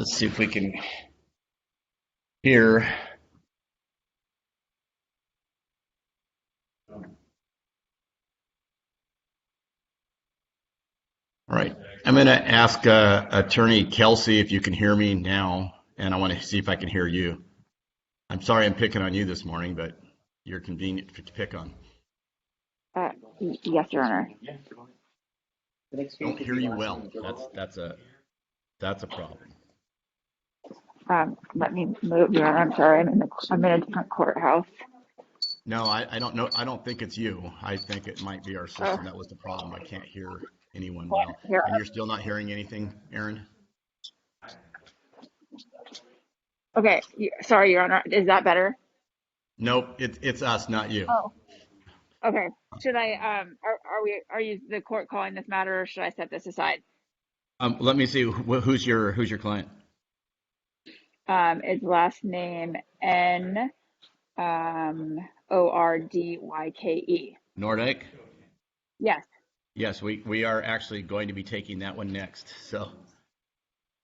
Let's see if we can hear. All right. I'm going to ask Attorney Kelsey if you can hear me now, and I want to see if I can hear you. I'm sorry I'm picking on you this morning, but you're convenient to pick on. Yes, Your Honor. Don't hear you well. That's a problem. Let me move, Your Honor. I'm sorry. I'm in a different courthouse. No, I don't know. I don't think it's you. I think it might be our system. Oh, That was the problem. I can't hear anyone well. here. And you're still not hearing anything, Aaron? Okay. Sorry, Your Honor. Is that better? Nope. It's us, not you. Oh, okay. Should I are you the court calling this matter, or should I set this aside? Let me see. Who's your client? Its last name Ordyke. Nordyke? Yes. Yes, we are actually going to be taking that one next. So,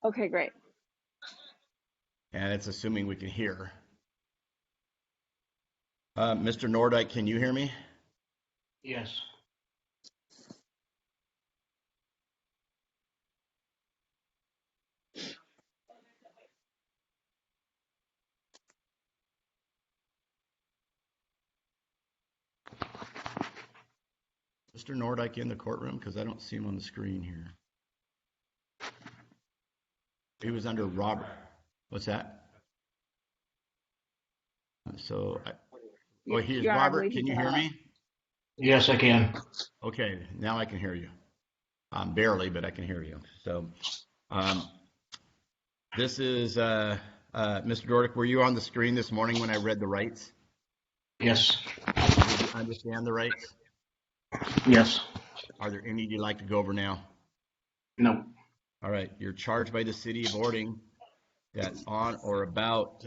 Okay, great. and it's assuming we can hear. Mr. Nordyke, can you hear me? Yes. Mr. Nordyke in the courtroom? Because I don't see him on the screen here. He was under Robert. What's that? So, here's Your Honor, I Robert. believe Can you he's hear me? Yes, I can. Okay, now I can hear you. Barely, but I can hear you. So, this is Mr. Nordyke. Were you on the screen this morning when I read the rights? Yes. Did you understand the rights? Yes. Are there any you'd like to go over now? No. All right. You're charged by the city of Orting that on or about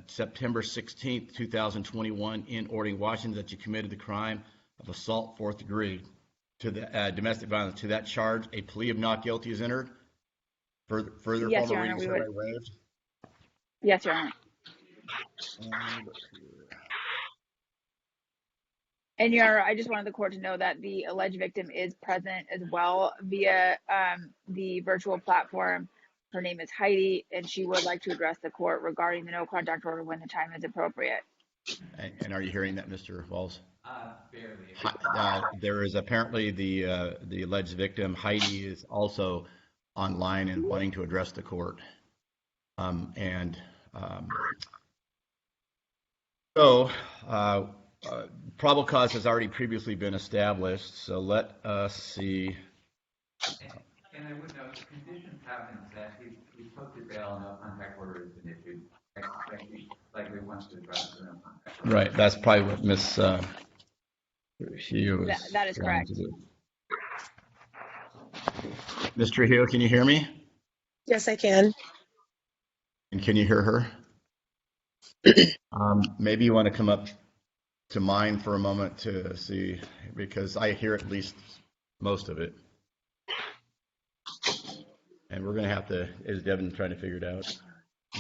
September 16th, 2021 in Orting, Washington, that you committed the crime of assault 4th degree to the domestic violence. To that charge, a plea of not guilty is entered. Further Yes, formal Your Honor, readings hereby waived. Yes, Your Honor. And Your Honor, I just wanted the court to know that the alleged victim is present as well via the virtual platform. Her name is Heidi, and she would like to address the court regarding the no contact order when the time is appropriate. And are you hearing that, Mr. Walls? Barely. There is apparently the alleged victim, Heidi, is also online and wanting to address the court. So probable cause has already previously been established. So let us see. And I would note, conditions have been set. We posted bail, no contact order has been issued. Likely wants to address the no contact order. Right, that's probably what Miss Trujillo was That is trying correct. to do. Ms. Trujillo, can you hear me? Yes, I can. And can you hear her? Maybe you want to come up to mine for a moment to see, because I hear at least most of it. And we're going to have to, is Devin trying to figure it out?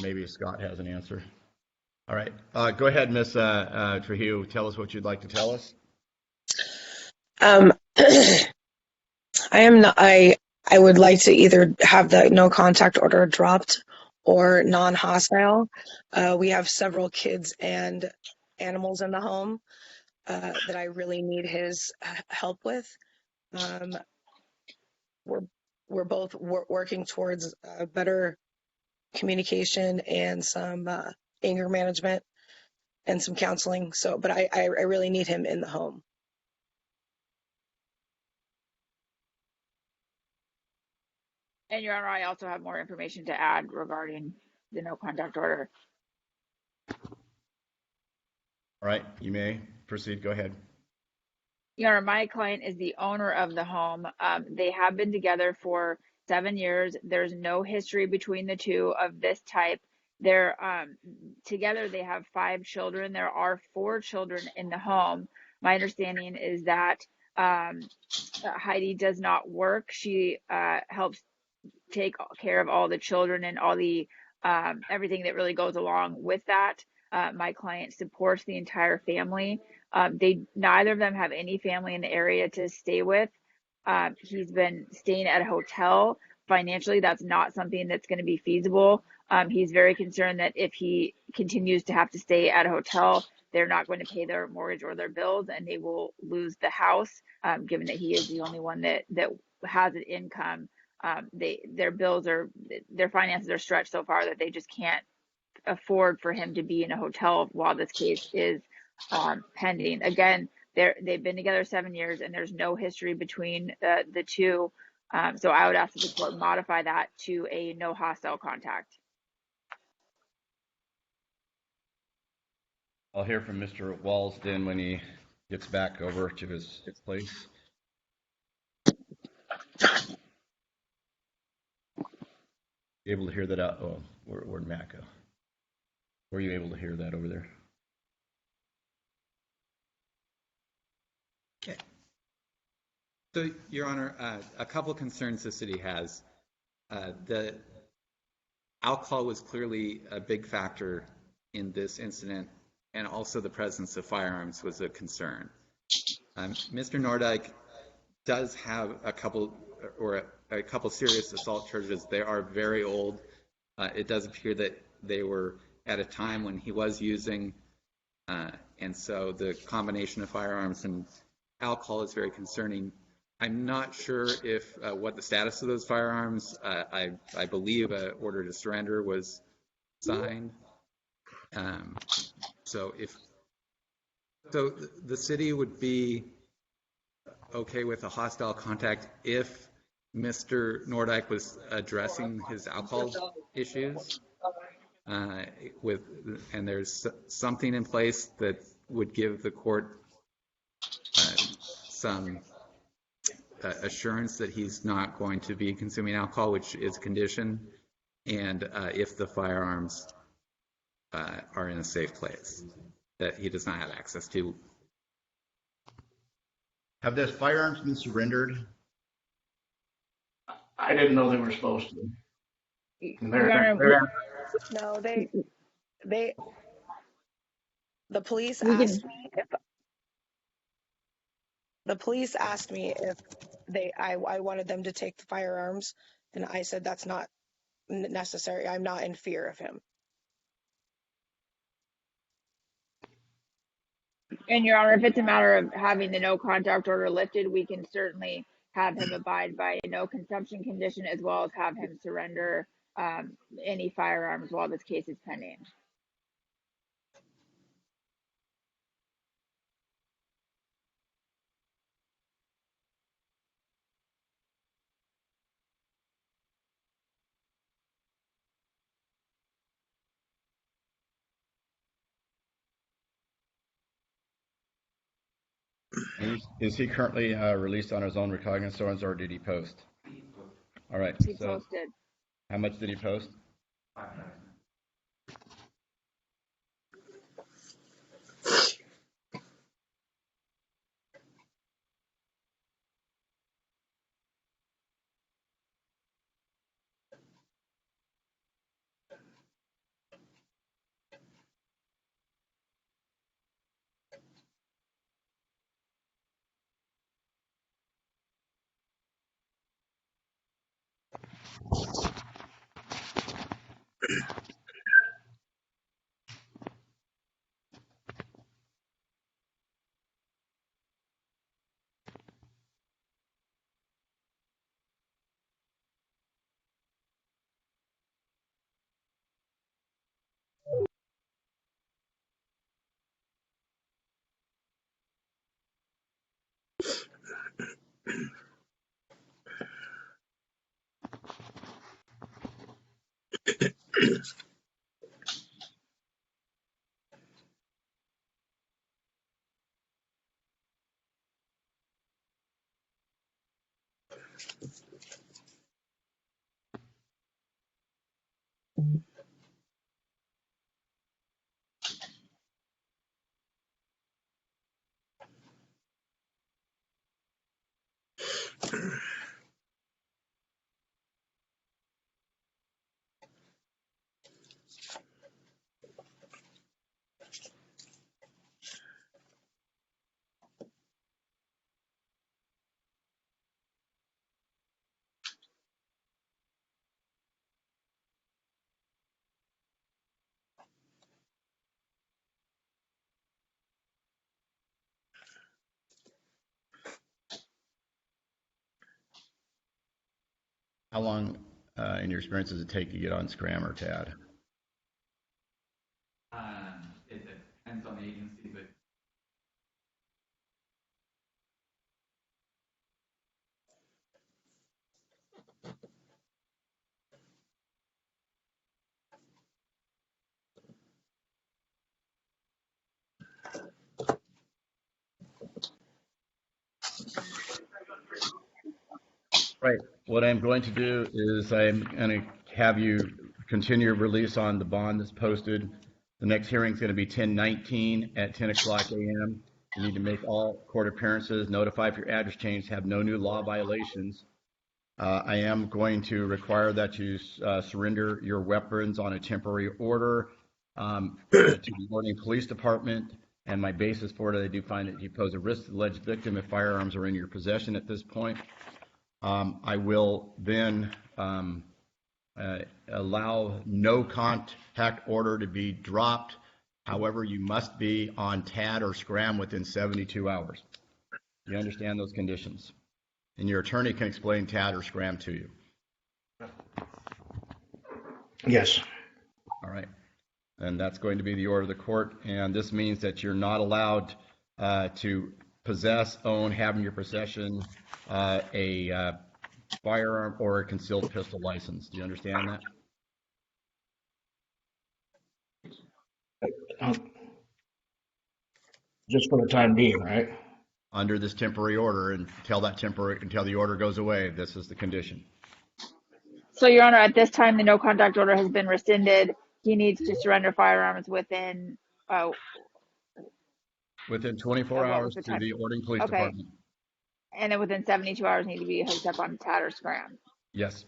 Maybe Scott has an answer. All right. Go ahead, Miss Trujillo. Tell us what you'd like to tell us. I would like to either have the no contact order dropped or non-hostile. We have several kids and animals in the home that I really need his help with. We're both working towards better communication and some anger management and some counseling. So, but I really need him in the home. And Your Honor, I also have more information to add regarding the no contact order. All right, you may proceed. Go ahead. Your Honor, my client is the owner of the home. They have been together for 7 years. There's no history between the two of this type. They're together. They have 5 children. There are 4 children in the home. My understanding is that Heidi does not work. She helps take care of all the children and all the everything that really goes along with that. My client supports the entire family. They neither of them have any family in the area to stay with. He's been staying at a hotel. Financially, that's not something that's going to be feasible. He's very concerned that if he continues to have to stay at a hotel, they're not going to pay their mortgage or their bills, and they will lose the house. Given that he is the only one that has an income, their bills are their finances are stretched so far that they just can't afford for him to be in a hotel while this case is pending. Again, they've been together 7 years, and there's no history between the two. So I would ask that the court modify that to a no hostile contact. I'll hear from Mr. Walsden when he gets back over to his place. You able to hear that out? Oh, where'd Matt go? Were you able to hear that over there? Okay. So, Your Honor, a couple of concerns the city has. The alcohol was clearly a big factor in this incident, and also the presence of firearms was a concern. Mr. Nordyke does have a couple serious assault charges. They are very old. It does appear that they were at a time when he was using, and so the combination of firearms and alcohol is very concerning. I'm not sure if what the status of those firearms. I believe an order to surrender was signed. So the city would be okay with a hostile contact if Mr. Nordyke was addressing his alcohol issues, and there's something in place that would give the court some assurance that he's not going to be consuming alcohol, which is a condition, and if the firearms are in a safe place that he does not have access to. Have those firearms been surrendered? I didn't know they were supposed to. No, they the police We asked can, me if I wanted them to take the firearms, and I said that's not necessary. I'm not in fear of him. and Your Honor, if it's a matter of having the no contact order lifted, we can certainly have him abide by a no consumption condition, as well as have him surrender any firearms while this case is pending. Is he currently released on his own recognizance, or did he post? All right. He So posted. how much did he post? 5,000. How long, in your experience, does it take to get on Scram or TAD? It depends on the agency, but Right. What I'm going to do is I'm going to have you continue your release on the bond that's posted. The next hearing is going to be 10/19 at 10 o'clock a.m. You need to make all court appearances, notify if your address change, have no new law violations. I am going to require that you surrender your weapons on a temporary order to the Orting Police Department. And my basis for it, I do find that you pose a risk to the alleged victim if firearms are in your possession at this point. I will then allow no contact order to be dropped. However, you must be on TAD or Scram within 72 hours. You understand those conditions? And your attorney can explain TAD or Scram to you. Yes. All right. And that's going to be the order of the court. And this means that you're not allowed to possess, own, have in your possession a firearm or a concealed pistol license. Do you understand that? Just for the time being, right? Under this temporary order until the order goes away, this is the condition. So, Your Honor, at this time, the no contact order has been rescinded. He needs to surrender firearms within, Within 24 what hours was the to time? the Orting Police Okay. Department. And then within 72 hours need to be hooked up on TAD or Scram. Yes.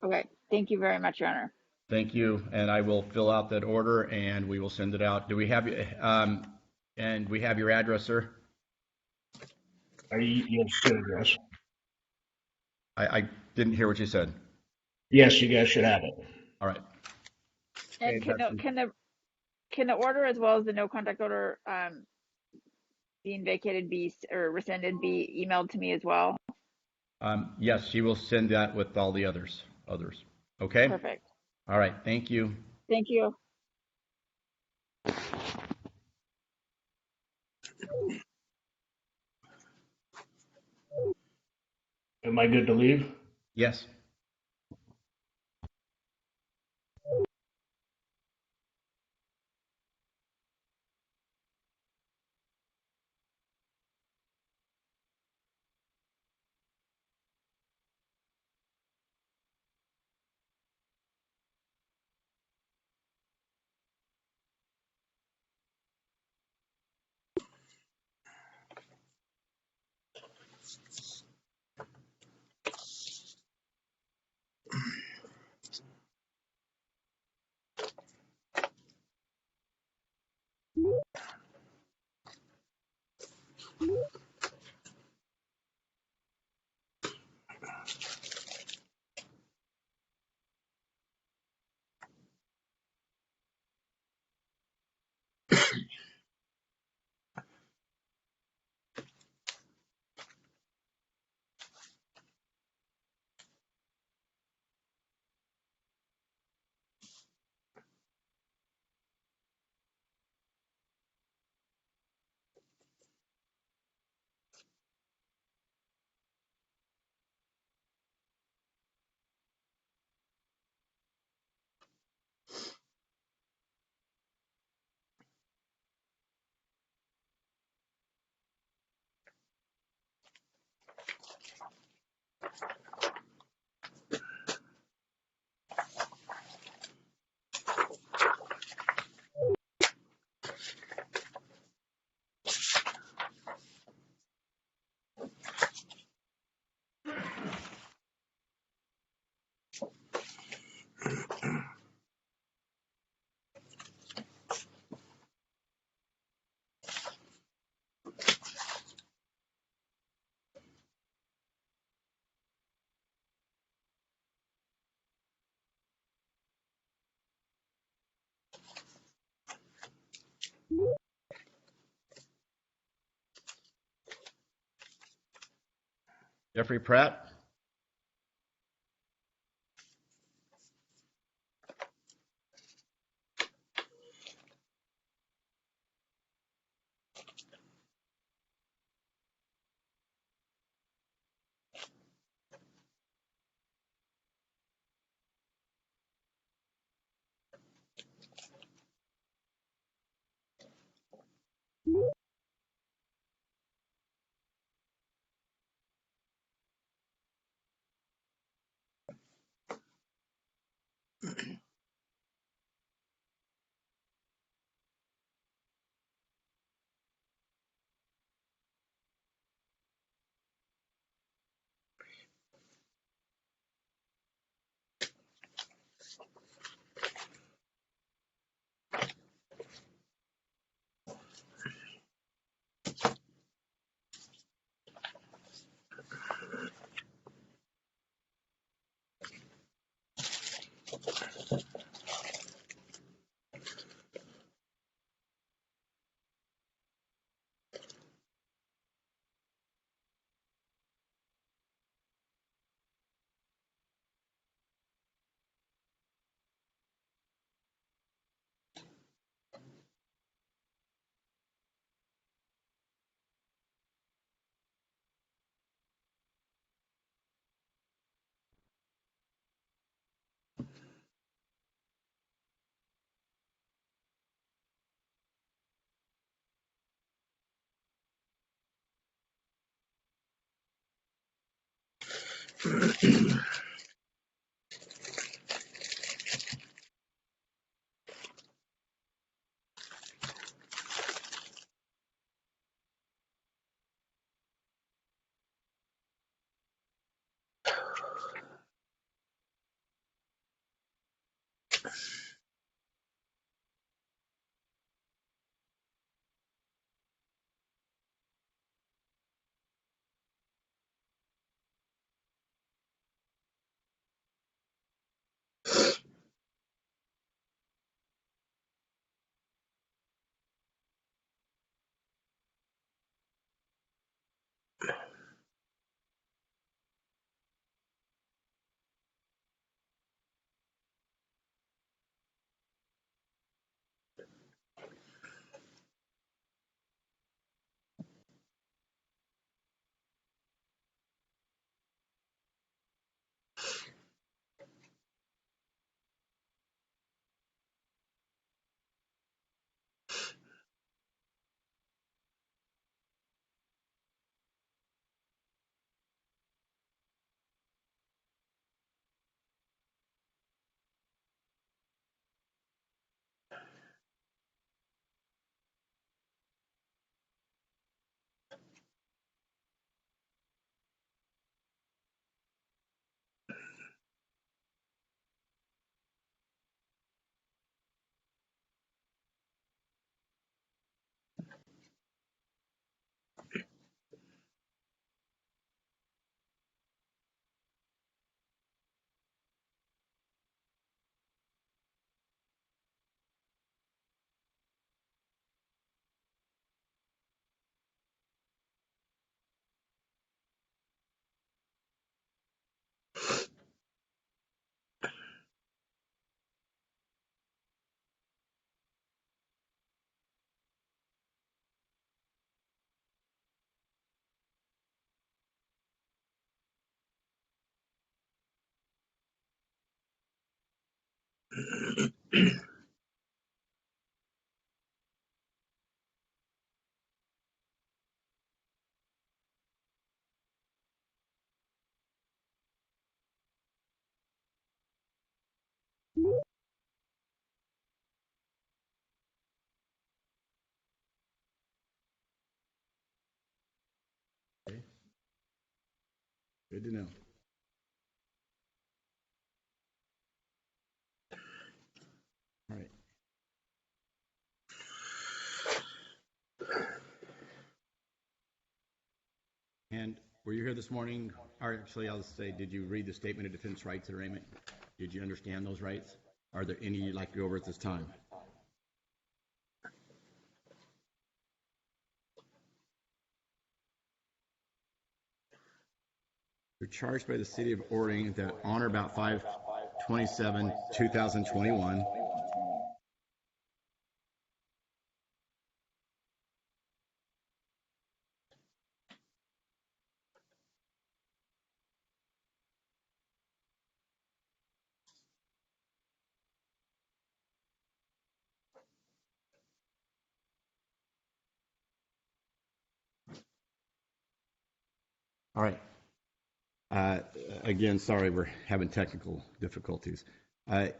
Okay. Thank you very much, Your Honor. Thank you. And I will fill out that order and we will send it out. Do we have and we have your address, sir? Yes, sir, yes. I didn't hear what you said. Yes, you guys should have it. All right. And Okay, can the order as well as the no contact order being vacated or rescinded be emailed to me as well? Yes, she will send that with all the others. Okay? Perfect. All right. Thank you. Thank you. Am I good to leave? Yes. Jeffrey Pratt. Okay. Good to know. All right. And were you here this morning? Or actually, I'll say, did you read the Statement of Defense Rights Arraignment? Did you understand those rights? Are there any you'd like to go over at this time? You're charged by the city of Orting that on or about 5/27/2021. All right. Again, sorry, we're having technical difficulties. On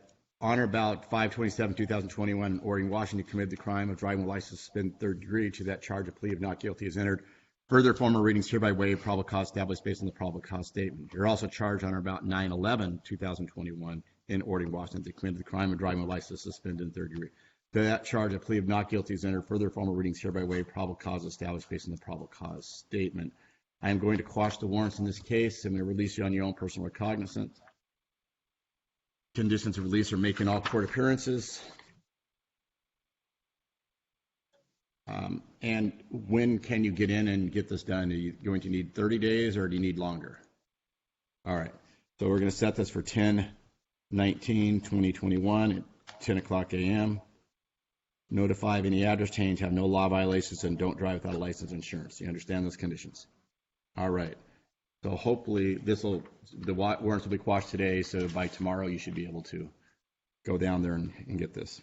or about 5/27/2021, Orting, Washington, committed the crime of driving with license suspended third degree. To that charge, a plea of not guilty is entered. Further formal readings hereby waive probable cause established based on the probable cause statement. You're also charged on or about 9/11/2021 in Orting, Washington, that committed the crime of driving with license suspended in third degree. To that charge, a plea of not guilty is entered. Further formal readings hereby waive probable cause established based on the probable cause statement. I am going to quash the warrants in this case. I'm going to release you on your own personal recognizance. Conditions of release are making all court appearances. And when can you get in and get this done? Are you going to need 30 days or do you need longer? All right. So we're going to set this for 10/19/2021 at 10 o'clock a.m. Notify of any address change, have no law violations, and don't drive without a license insurance. You understand those conditions? All right. So hopefully the warrants will be quashed today, so by tomorrow you should be able to go down there and get this.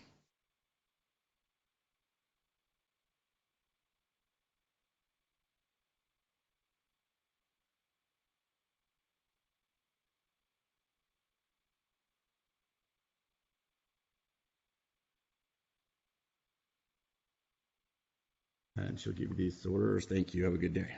And she'll give you these orders. Thank you. Have a good day.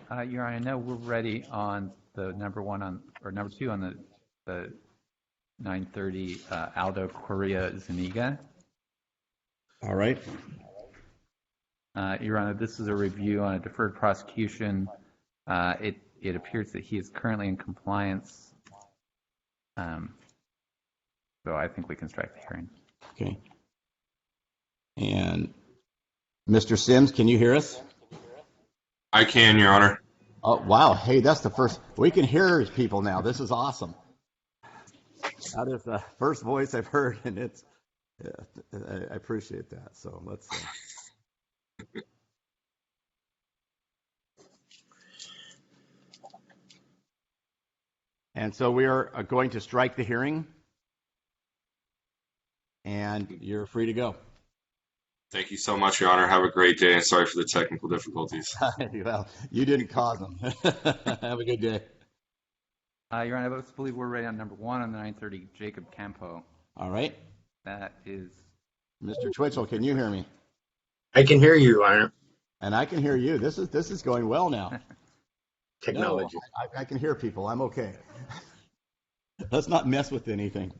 Your Honor, I know we're ready on the number two on the 930 Aldo Correa Zuniga. All right. Your Honor, this is a review on a deferred prosecution. It appears that he is currently in compliance. So I think we can strike the hearing. Okay. And Mr. Sims, can you hear us? I can, Your Honor. Oh, wow. Hey, that's the first. We can hear people now. This is awesome. That is the first voice I've heard, and I appreciate that. So let's. And so we are going to strike the hearing, and you're free to go. Thank you so much, Your Honor. Have a great day, and sorry for the technical difficulties. Well, you didn't cause them. Have a good day. Your Honor, I believe we're ready on number one on the 930 Jacob Campo. All right. That is. Mr. Twitchell, can you hear me? I can hear you, Your Honor. And I can hear you. This is going well now. Technology. No, I can hear people. I'm okay. Let's not mess with anything.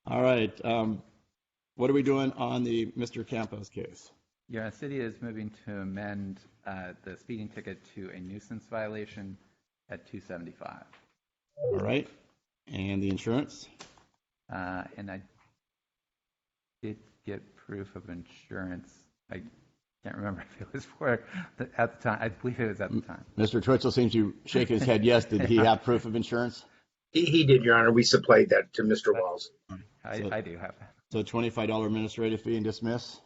All right. What are we doing on the Mr. Campos case? Yeah, the city is moving to amend the speeding ticket to a nuisance violation at $275. All right. And the insurance? And I did get proof of insurance. I can't remember if it was for at the time. I believe it was at the time. Mr. Twitchell seems to shake his head yes. Did he have proof of insurance? He did, Your Honor. We supplied that to Mr. Walls. I do have that. So $25 administrative fee and dismiss?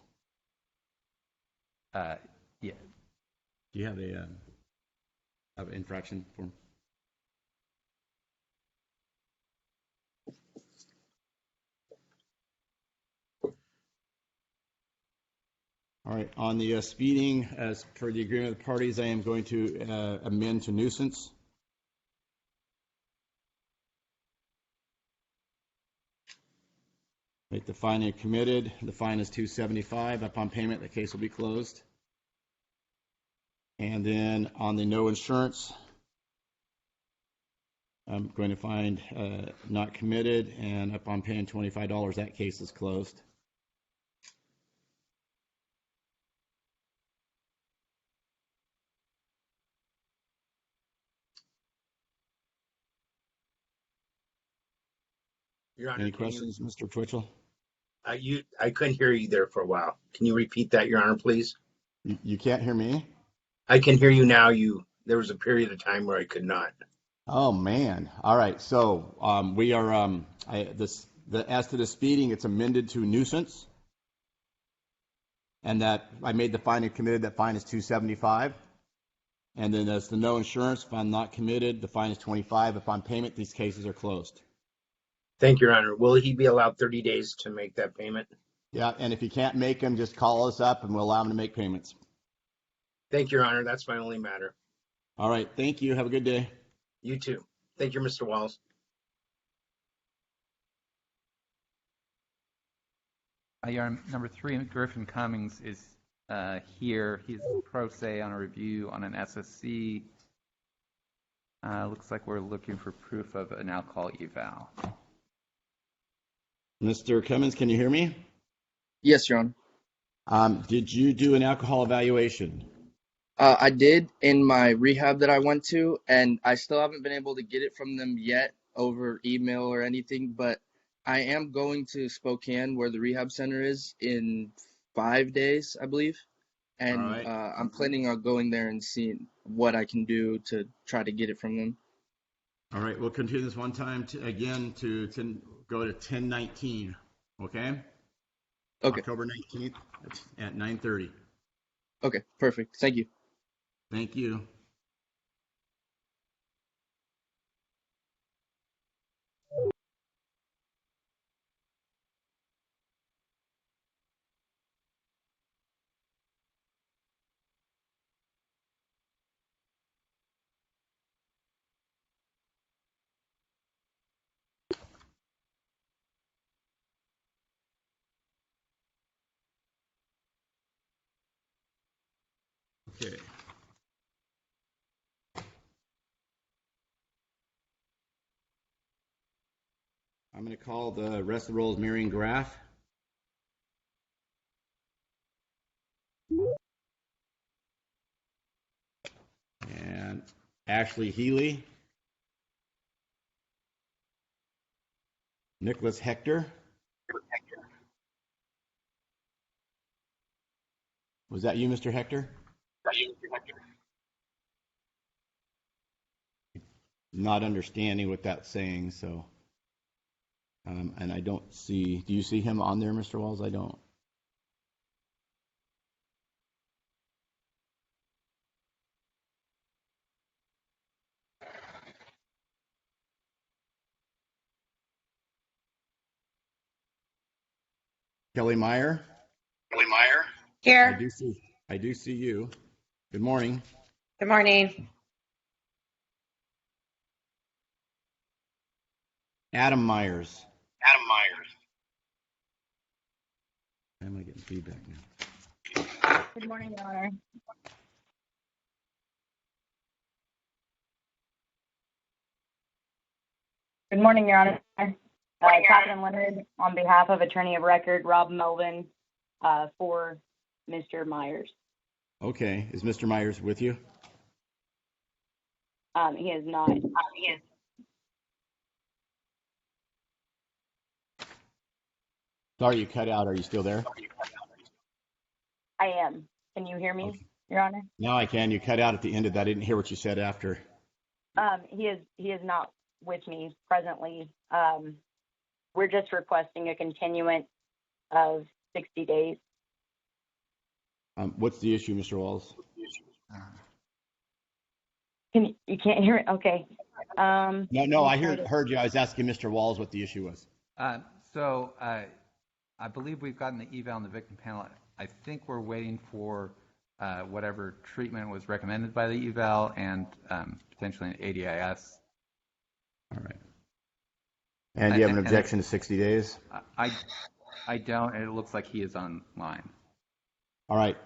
Yeah. Do you have an infraction form? All right. On the speeding, as per the agreement of the parties, I am going to amend to nuisance. Make the fine committed. The fine is $275. Upon payment, the case will be closed. And then on the no insurance, I'm going to find not committed, and upon paying $25, that case is closed. Your Honor, Any questions, Mr. Twitchell? I couldn't hear you there for a while. Can you repeat that, Your Honor, please? You can't hear me? I can hear you now. There was a period of time where I could not. Oh man! All right. So we are as to the speeding, it's amended to nuisance, and that I made the fine and committed. That fine is $275. And then as the no insurance, if I'm not committed, the fine is $25. Upon payment, these cases are closed. Thank you, Your Honor. Will he be allowed 30 days to make that payment? Yeah, and if you can't make them, just call us up and we'll allow them to make payments. Thank you, Your Honor. That's my only matter. All right. Thank you. Have a good day. You too. Thank you, Mr. Walls. Your Honor, number three, Griffin Cummings is here. He's pro se on a review on an SSC. Looks like we're looking for proof of an alcohol eval. Mr. Cummins, can you hear me? Yes, Your Honor. Did you do an alcohol evaluation? I did in my rehab that I went to, and I still haven't been able to get it from them yet over email or anything, but I am going to Spokane, where the rehab center is, in 5 days, I believe. And right. I'm planning on going there and seeing what I can do to try to get it from them. All right. We'll continue this one time to go to 10/19. Okay? Okay. October 19th at 9:30. Okay, perfect. Thank you. Thank you. Okay. I'm going to call the rest of the roll as Marion Graff. And Ashley Healy. Nicholas Hector. Was that you, Mr. Hector? Not understanding what that's saying, so. And I don't see, do you see him on there, Mr. Walls? I don't. Kelly Meyer? Here. I do see you. Good morning. Good morning. Adam Myers. Am I getting feedback now? Good morning, Your Honor. Good morning, Your Honor. Captain Leonard, on behalf of Attorney of Record Rob Melvin, for Mr. Myers. Okay. Is Mr. Myers with you? He is not. Sorry, you cut out. Are you still there? I am. Can you hear me, Okay. Your Honor? Now I can. You cut out at the end of that. I didn't hear what you said after. He is not with me presently. We're just requesting a continuance of 60 days. What's the issue, Mr. Walls? You can't hear it? Okay. No, I heard you. I was asking Mr. Walls what the issue was. So I believe we've gotten the eval on the victim panel. I think we're waiting for whatever treatment was recommended by the eval and potentially an ADIS. All right. And do you have an objection to 60 days? I don't, and it looks like he is online. All right.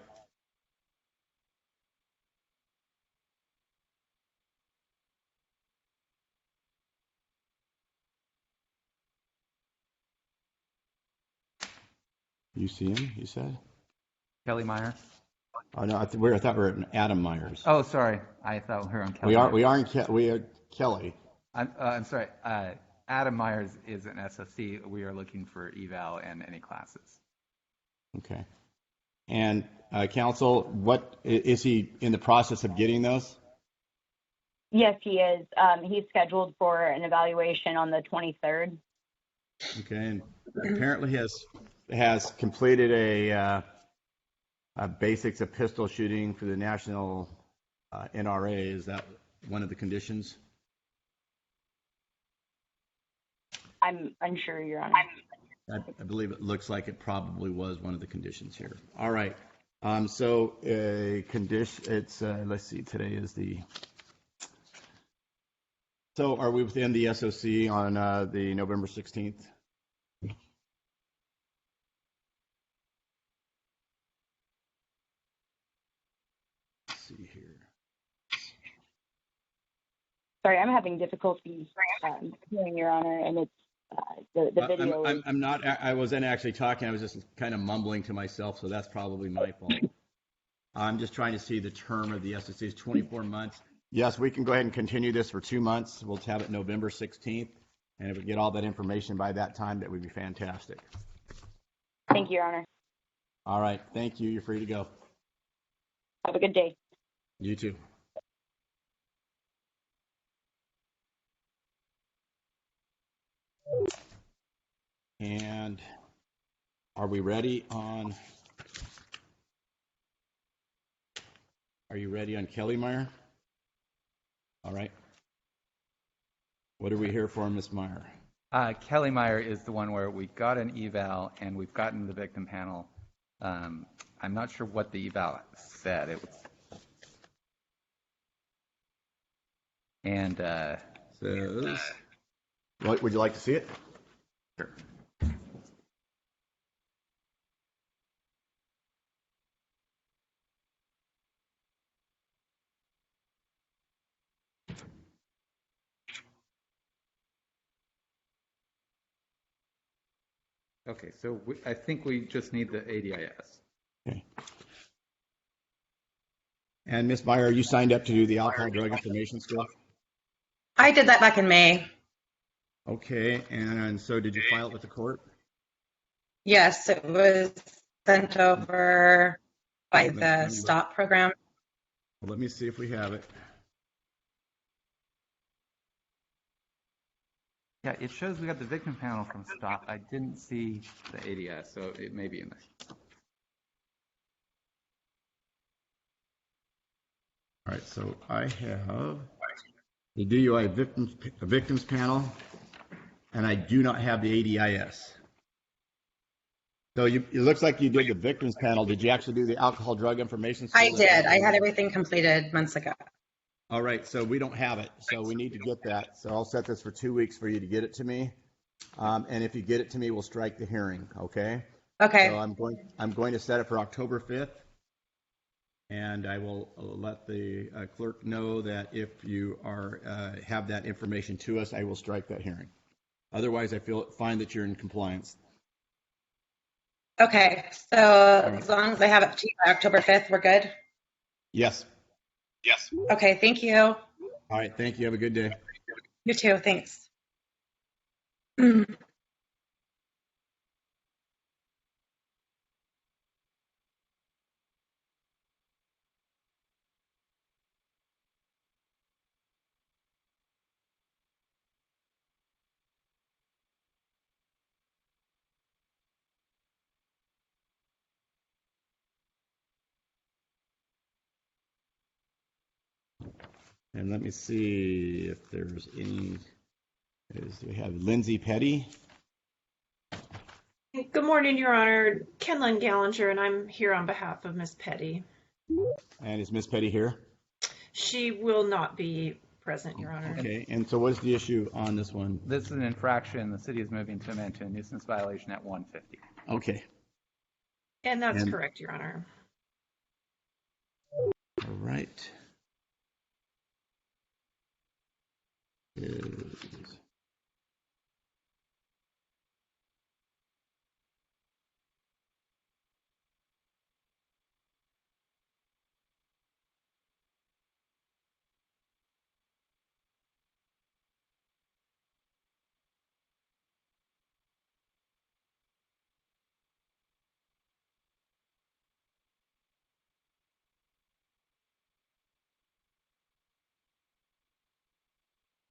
You see him, you said? Kelly Meyer? Oh, no, I thought we were at Adam Myers. Oh, sorry. I thought we were on Kelly. We are Kelly. I'm sorry. Adam Myers is an SSC. We are looking for eval and any classes. Okay. And counsel, what is he in the process of getting those? Yes, he is. He's scheduled for an evaluation on the 23rd. Okay, and apparently has completed a basics of pistol shooting for the national NRA. Is that one of the conditions? I'm unsure, Your Honor. I believe it looks like it probably was one of the conditions here. All right. So a condition. It's let's see. Today is the. So are we within the SOC on the November 16th? Let's see here. Sorry, I'm having difficulty hearing, Your Honor, and it's the video. I'm not. I wasn't actually talking. I was just kind of mumbling to myself, so that's probably my fault. I'm just trying to see the term of the SOC is 24 months. Yes, we can go ahead and continue this for 2 months. We'll have it November 16th, and if we get all that information by that time, that would be fantastic. Thank you, Your Honor. All right. Thank you. You're free to go. Have a good day. You too. And are we ready on? Are you ready on Kelly Meyer? All right. What are we here for, Ms. Meyer? Kelly Meyer is the one where we got an eval and we've gotten the victim panel. I'm not sure what the eval said. It was, and says, what would you like to see it? Sure. Okay, so I think we just need the ADIS. Okay. And Ms. Meyer, are you signed up to do the alcohol drug information still? I did that back in May. Okay, and so did you file it with the court? Yes, it was sent over by the STOP program. Well, let me see if we have it. Yeah, it shows we got the victim panel from STOP. I didn't see the ADS, so it may be in there. All right, so I have the DUI victims panel, and I do not have the ADIS. So it looks like you did the victims panel. Did you actually do the alcohol drug information? I did. I had everything completed months ago. All right, so we don't have it, so we need to get that. So I'll set this for 2 weeks for you to get it to me, and if you get it to me, we'll strike the hearing. Okay. Okay. So I'm going to set it for October 5th, and I will let the clerk know that if you have that information to us, I will strike that hearing. Otherwise, I find that you're in compliance. Okay, so as long as I have it to you by October 5th, we're good? Yes. Yes. Okay, thank you. All right, thank you. Have a good day. You too, thanks. And let me see if there's any. We have Lindsay Petty. Good morning, Your Honor. Kenlyn Gallinger, and I'm here on behalf of Miss Petty. And is Miss Petty here? She will not be present, Your Honor. Okay, and so what is the issue on this one? This is an infraction. The city is moving to amend to a nuisance violation at 150. Okay. And that's correct, Your Honor. All right.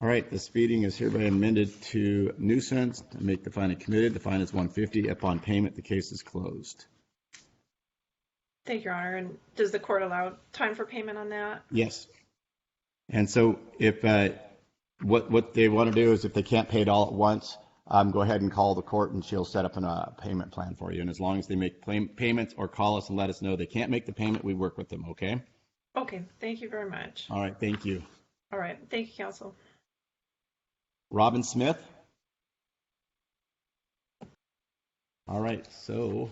All right, the speeding is hereby amended to nuisance. To make the fine committed, the fine is $150. Upon payment, the case is closed. Thank you, Your Honor. And does the court allow time for payment on that? Yes. And so if what they want to do is if they can't pay it all at once, go ahead and call the court and she'll set up a payment plan for you. And as long as they make payments or call us and let us know they can't make the payment, we work with them, okay? Okay, thank you very much. All right, thank you. All right, thank you, counsel. Robin Smith. All right, so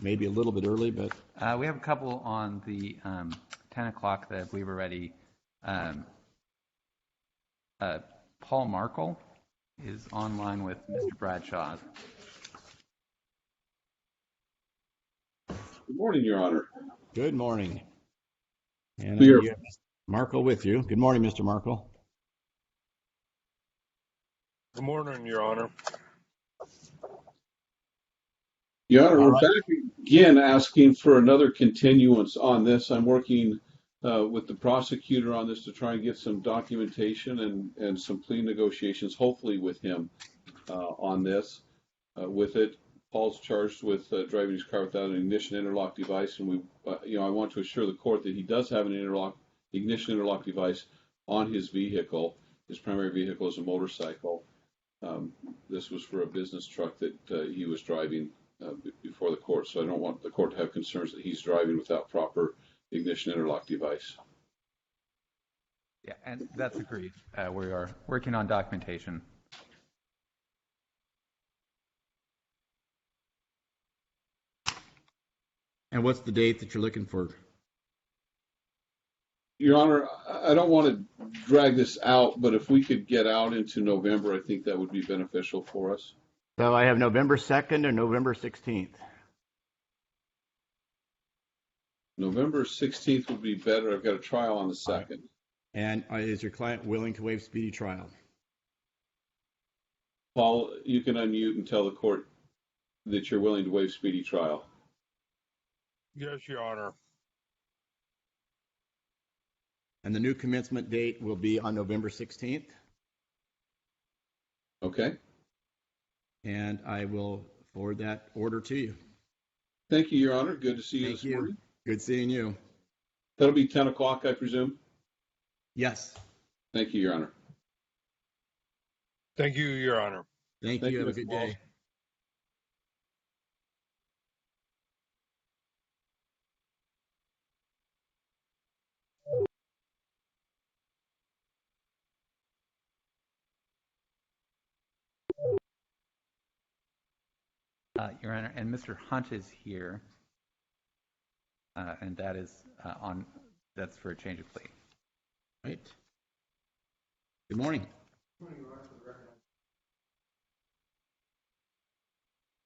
maybe a little bit early, but we have a couple on the 10 o'clock that I believe are ready. Paul Markle is online with Mr. Bradshaw. Good morning, Your Honor. Good morning. And you have Markle with you. Good morning, Mr. Markle. Good morning, Your Honor. Your Honor, we're back again asking for another continuance on this. I'm working with the prosecutor on this to try and get some documentation and some plea negotiations, hopefully with him on this. With it, Paul's charged with driving his car without an ignition interlock device, and I want to assure the court that he does have an ignition interlock device on his vehicle. His primary vehicle is a motorcycle. This was for a business truck that he was driving before the court, so I don't want the court to have concerns that he's driving without proper ignition interlock device. Yeah, and that's agreed. We are working on documentation. And what's the date that you're looking for? Your Honor, I don't want to drag this out, but if we could get out into November, I think that would be beneficial for us. So I have November 2nd and November 16th. November 16th would be better. I've got a trial on the 2nd. And is your client willing to waive speedy trial? Paul, you can unmute and tell the court that you're willing to waive speedy trial. Yes, Your Honor. And the new commencement date will be on November 16th. Okay. And I will forward that order to you. Thank you, Your Honor. Good to see you this morning. Good seeing you. That'll be 10 o'clock, I presume? Yes. Thank you, Your Honor. Thank you, Your Honor. Thank you. Have a good day. Your Honor, and Mr. Hunt is here, and that is that's for a change of plea. Right. Good morning.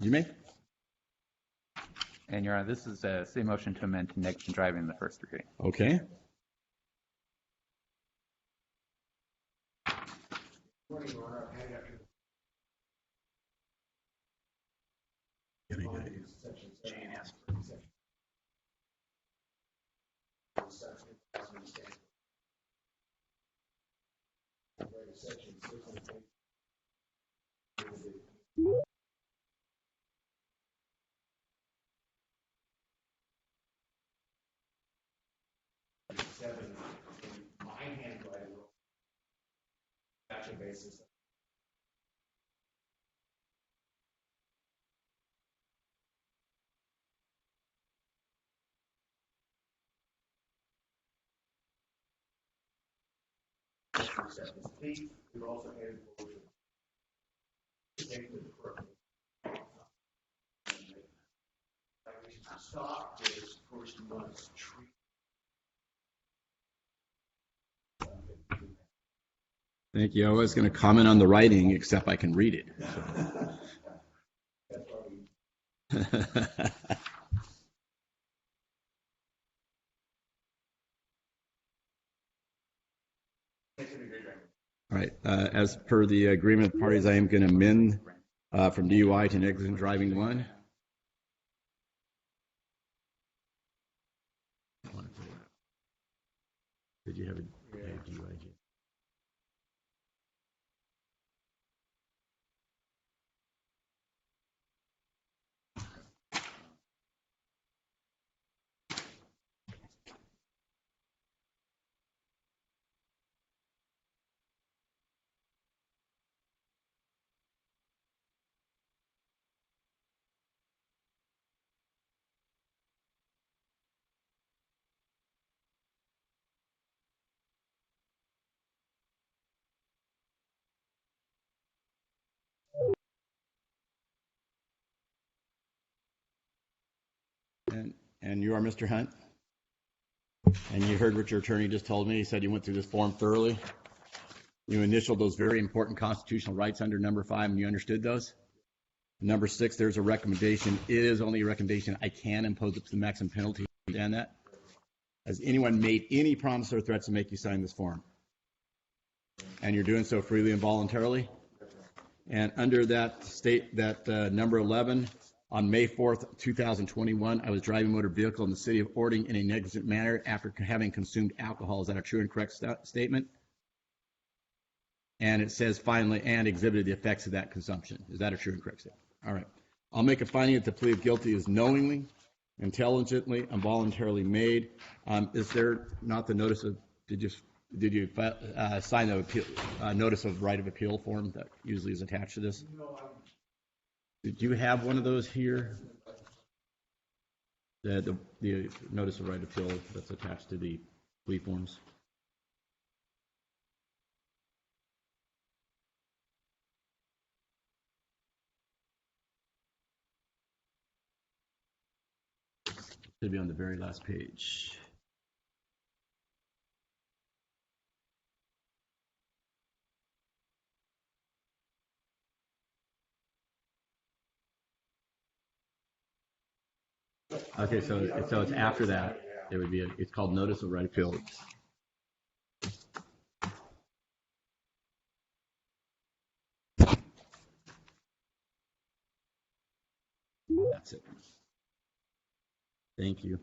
You may. And Your Honor, this is a city motion to amend to negligent driving in the first degree. Okay. Thank you. I was going to comment on the writing, except I can read it. All right. As per the agreement of parties, I am going to amend from DUI to negligent driving 1. Did you have a DUI? And you are Mr. Hunt? And you heard what your attorney just told me. He said you went through this form thoroughly. You initialed those very important constitutional rights under number 5, and you understood those. Number 6, there's a recommendation. It is only a recommendation. I can impose up to the maximum penalty. Understand that? Has anyone made any promise or threats to make you sign this form? And you're doing so freely and voluntarily? And under that number 11, on May 4th, 2021, I was driving a motor vehicle in the city of Orting in a negligent manner after having consumed alcohol. Is that a true and correct statement? And it says finally, and exhibited the effects of that consumption. Is that a true and correct statement? All right. I'll make a finding that the plea of guilty is knowingly, intelligently, and voluntarily made. Is there not the notice of, did you sign the appeal, notice of right of appeal form that usually is attached to this? Did you have one of those here? The notice of right of appeal that's attached to the plea forms? Should be on the very last page. Okay, so it's after that. It would be it's called notice of right appeal. That's it. Thank you.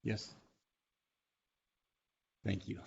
Yes. Thank you.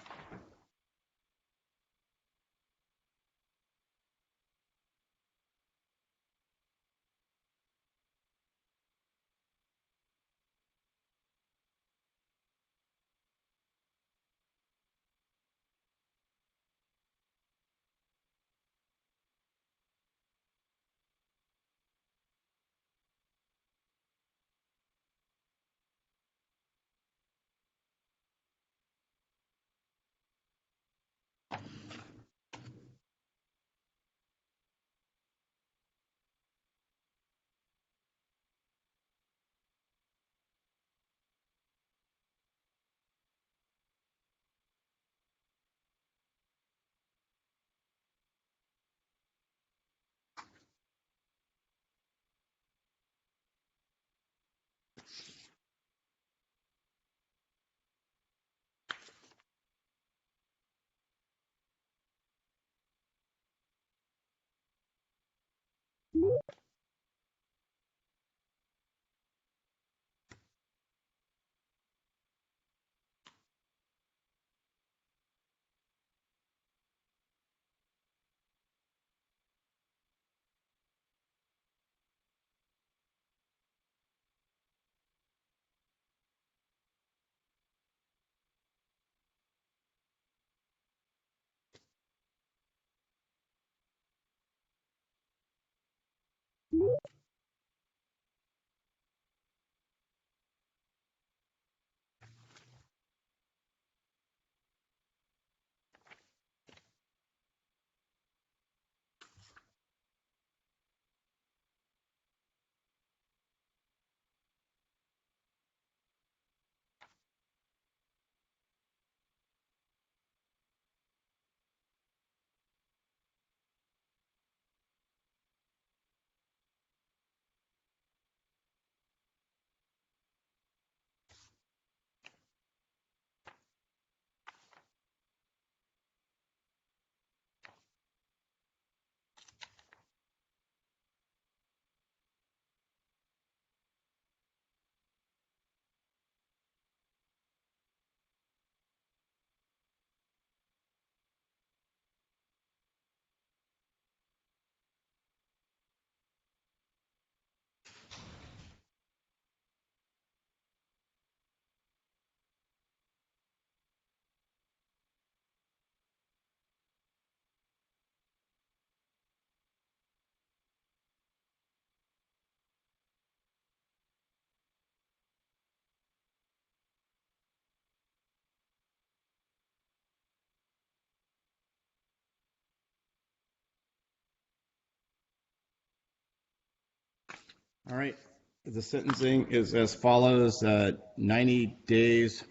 All right. The sentencing is as follows: 90 days.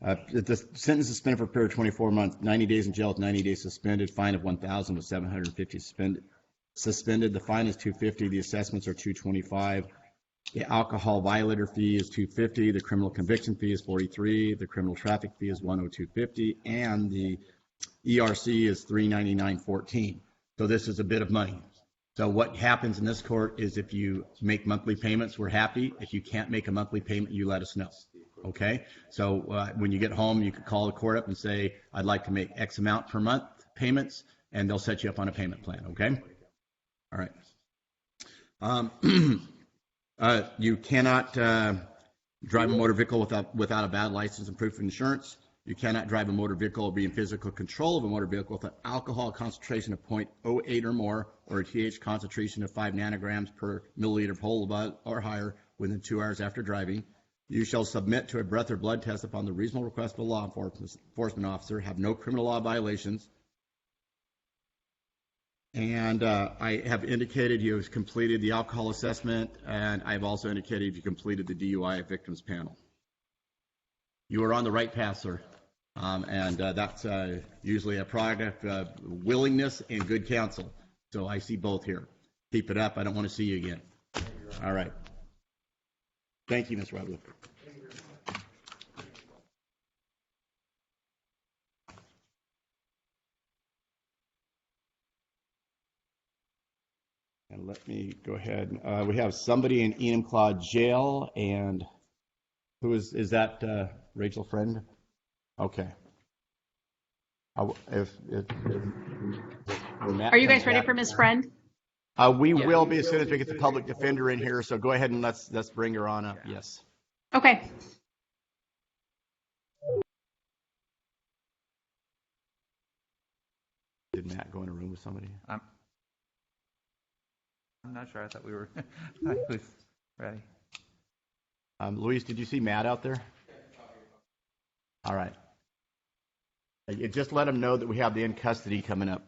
The sentence is suspended for a period of 24 months. 90 days in jail, 90 days suspended. Fine of 1,000 with 750 suspended. The fine is 250. The assessments are 225. The alcohol violator fee is 250. The criminal conviction fee is 43. The criminal traffic fee is 102.50, and the ERC is 399.14. So this is a bit of money. So what happens in this court is if you make monthly payments, we're happy. If you can't make a monthly payment, you let us know. Okay? So when you get home, you can call the court up and say, I'd like to make X amount per month payments, and they'll set you up on a payment plan. Okay? All right. You cannot drive a motor vehicle without a bad license and proof of insurance. You cannot drive a motor vehicle or be in physical control of a motor vehicle with an alcohol concentration of 0.08 or more, or a TH concentration of 5 nanograms per milliliter whole blood or higher within 2 hours after driving. You shall submit to a breath or blood test upon the reasonable request of a law enforcement officer, have no criminal law violations. And I have indicated you have completed the alcohol assessment, and I've also indicated you completed the DUI victims panel. You are on the right path, sir. And that's usually a product of willingness and good counsel. So I see both here. Keep it up. I don't want to see you again. All right. Thank you, Ms. Rudler. And let me go ahead. We have somebody in Enumclaw Jail, and who is that? Rachel Friend? Okay. Are you guys ready for Ms. Friend? We will be as soon as we get the public defender in here. So go ahead and let's bring her on up. Yes. Okay. Did Matt go in a room with somebody? I'm not sure. I thought we were ready. Luis, did you see Matt out there? All right. Just let him know that we have the in custody coming up.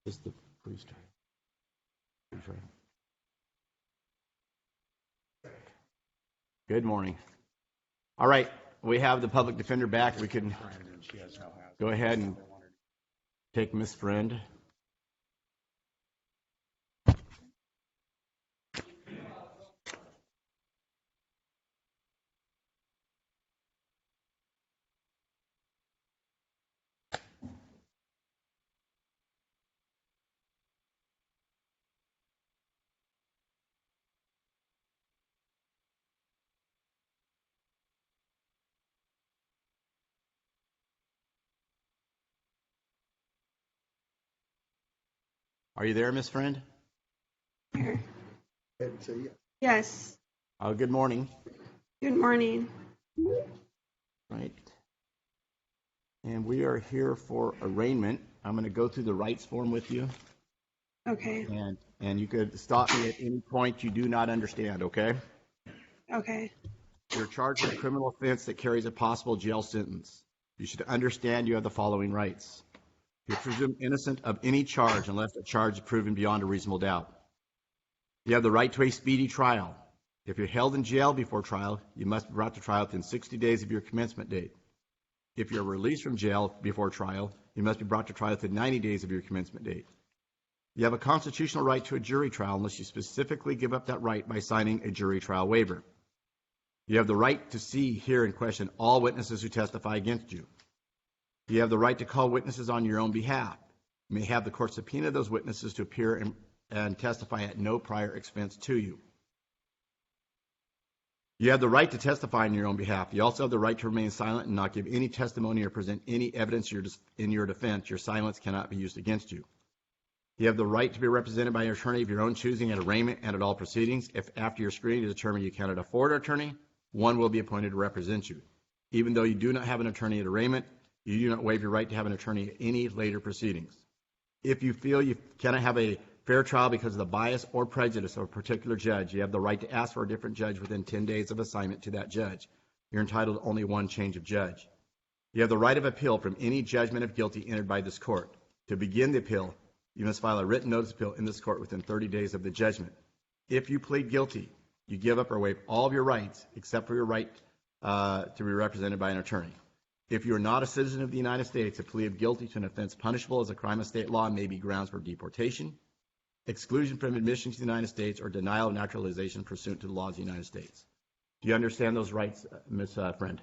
Is the police trying? Good morning. All right, we have the public defender back. We can go ahead and take Miss Friend. Are you there, Miss Friend? Yes. Good morning. Good morning. Right. And we are here for arraignment. I'm going to go through the rights form with you. Okay. And you could stop me at any point you do not understand, okay? Okay. You're charged with a criminal offense that carries a possible jail sentence. You should understand you have the following rights. You're presumed innocent of any charge unless the charge is proven beyond a reasonable doubt. You have the right to a speedy trial. If you're held in jail before trial, you must be brought to trial within 60 days of your commencement date. If you're released from jail before trial, you must be brought to trial within 90 days of your commencement date. You have a constitutional right to a jury trial unless you specifically give up that right by signing a jury trial waiver. You have the right to see, hear, and question all witnesses who testify against you. You have the right to call witnesses on your own behalf. You may have the court subpoena those witnesses to appear and testify at no prior expense to you. You have the right to testify on your own behalf. You also have the right to remain silent and not give any testimony or present any evidence in your defense. Your silence cannot be used against you. You have the right to be represented by an attorney of your own choosing at arraignment and at all proceedings. If after your screening is determined you cannot afford an attorney, one will be appointed to represent you. Even though you do not have an attorney at arraignment, you do not waive your right to have an attorney at any later proceedings. If you feel you cannot have a fair trial because of the bias or prejudice of a particular judge, you have the right to ask for a different judge within 10 days of assignment to that judge. You're entitled to only one change of judge. You have the right of appeal from any judgment of guilty entered by this court. To begin the appeal, you must file a written notice of appeal in this court within 30 days of the judgment. If you plead guilty, you give up or waive all of your rights except for your right to be represented by an attorney. If you are not a citizen of the United States, a plea of guilty to an offense punishable as a crime of state law may be grounds for deportation, exclusion from admission to the United States, or denial of naturalization pursuant to the laws of the United States. Do you understand those rights, Ms. Friend?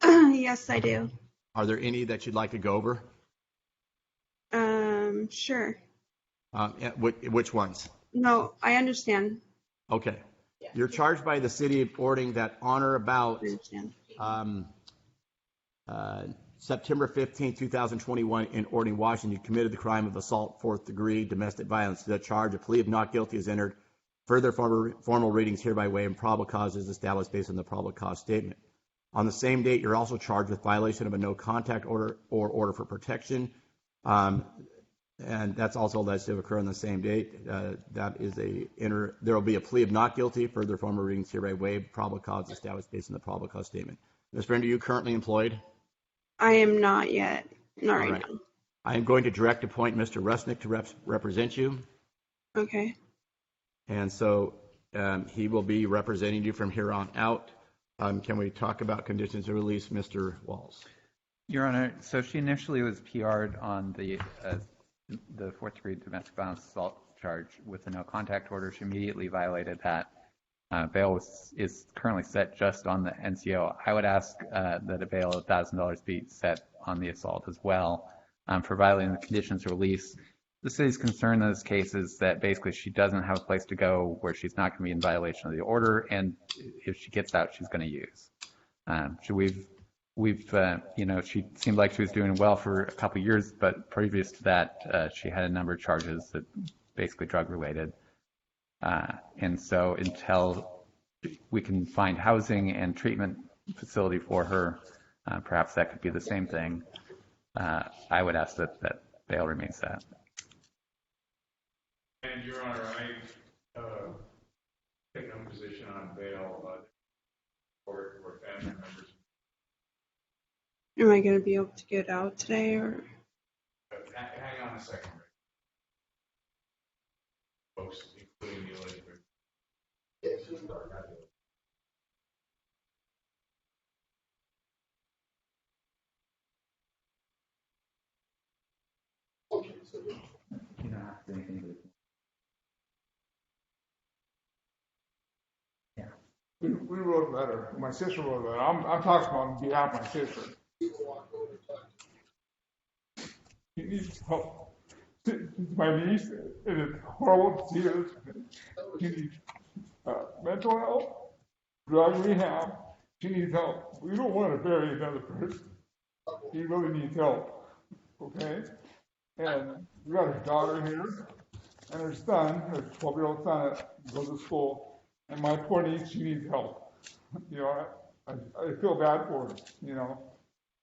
Yes, I do. Are there any that you'd like to go over? Sure. Which ones? No, I understand. Okay. You're charged by the city of Orting that on or about September 15, 2021 in Orting, Washington, you committed the crime of assault, 4th degree, domestic violence. To that charge, a plea of not guilty is entered. Further formal readings hereby way and probable cause is established based on the probable cause statement. On the same date, you're also charged with violation of a no contact order or order for protection. And that's also alleged to occur on the same date. There will be a plea of not guilty. Further formal readings hereby waived. Probable cause established based on the probable cause statement. Ms. Friend, are you currently employed? I am not yet. Not right now. I am going to direct appoint Mr. Rusnick to represent you. Okay. And so he will be representing you from here on out. Can we talk about conditions of release, Mr. Walls? Your Honor, so she initially was PR'd on the 4th degree domestic violence assault charge with a no contact order. She immediately violated that. Bail is currently set just on the NCO. I would ask that a bail of $1,000 be set on the assault as well for violating the conditions of release. The city's concern in this case is that basically she doesn't have a place to go where she's not going to be in violation of the order, and if she gets out, she's going to use. She seemed like she was doing well for a couple of years, but previous to that, she had a number of charges that basically drug related. And so until we can find housing and treatment facility for her, perhaps that could be the same thing. I would ask that bail remains set. And Your Honor, I take no position on bail or family members. Am I going to be able to get out today or? Hang on a second. Folks, including the elected. We wrote a letter. My sister wrote a letter. I'm talking on behalf of my sister. She needs help. My niece is horrible. She needs mental help, drug rehab. She needs help. We don't want to bury another person. She really needs help. Okay? And we got her daughter here and her son, her 12-year-old son that goes to school. And my poor niece, she needs help. I feel bad for her,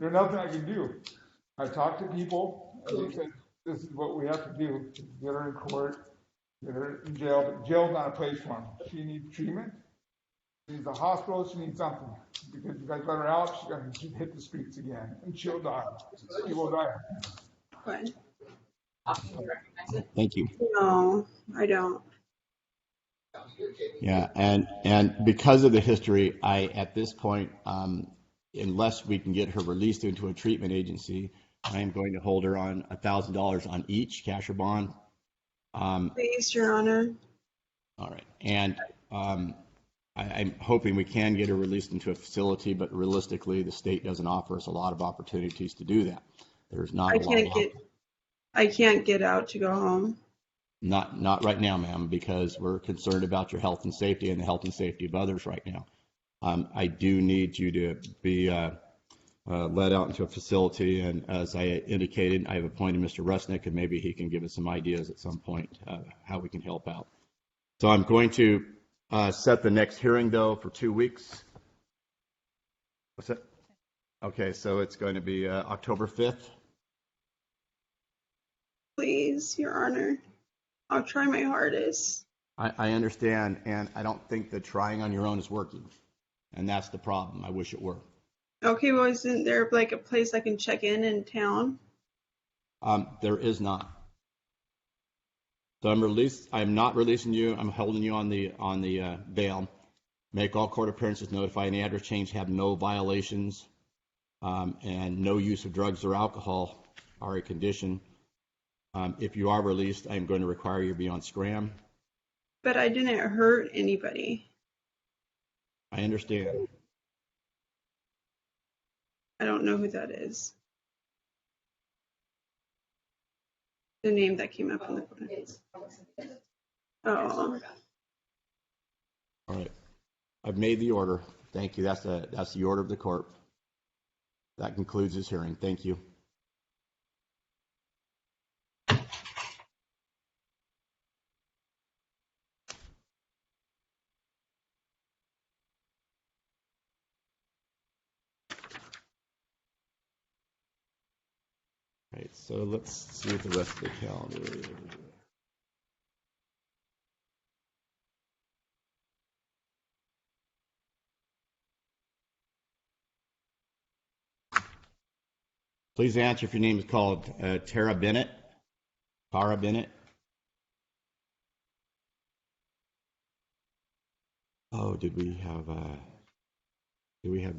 There's nothing I can do. I talked to people, and they said, this is what we have to do to get her in court, get her in jail. But jail's not a place for her. She needs treatment. She needs a hospital. She needs something. Because you guys let her out, she's going to hit the streets again, and she'll die. She will die. What? Thank you. No, I don't. Yeah, and because of the history, at this point, unless we can get her released into a treatment agency, I am going to hold her on $1,000 on each cash or bond. Please, Your Honor. All right, and I'm hoping we can get her released into a facility, but realistically, the state doesn't offer us a lot of opportunities to do that. There's not a lot. I can't get out to go home. Not right now, ma'am, because we're concerned about your health and safety and the health and safety of others right now. I do need you to be let out into a facility, and as I indicated, I have appointed Mr. Rusnick, and maybe he can give us some ideas at some point how we can help out. So I'm going to set the next hearing, though, for 2 weeks. What's that? Okay, so it's going to be October 5th. Please, Your Honor. I'll try my hardest. I understand, and I don't think that trying on your own is working, and that's the problem. I wish it were. Okay, well, isn't there like a place I can check in town? There is not. So I'm not releasing you. I'm holding you on the bail. Make all court appearances, notify any address change, have no violations, and no use of drugs or alcohol are a condition. If you are released, I'm going to require you to be on scram. But I didn't hurt anybody. I understand. I don't know who that is. The name that came up in the comments. Oh. All right. I've made the order. Thank you. That's the order of the court. That concludes this hearing. Thank you. All right, so let's see what the rest of the calendar is. Please answer if your name is called Tara Bennett. Tara Bennett. Oh, did we have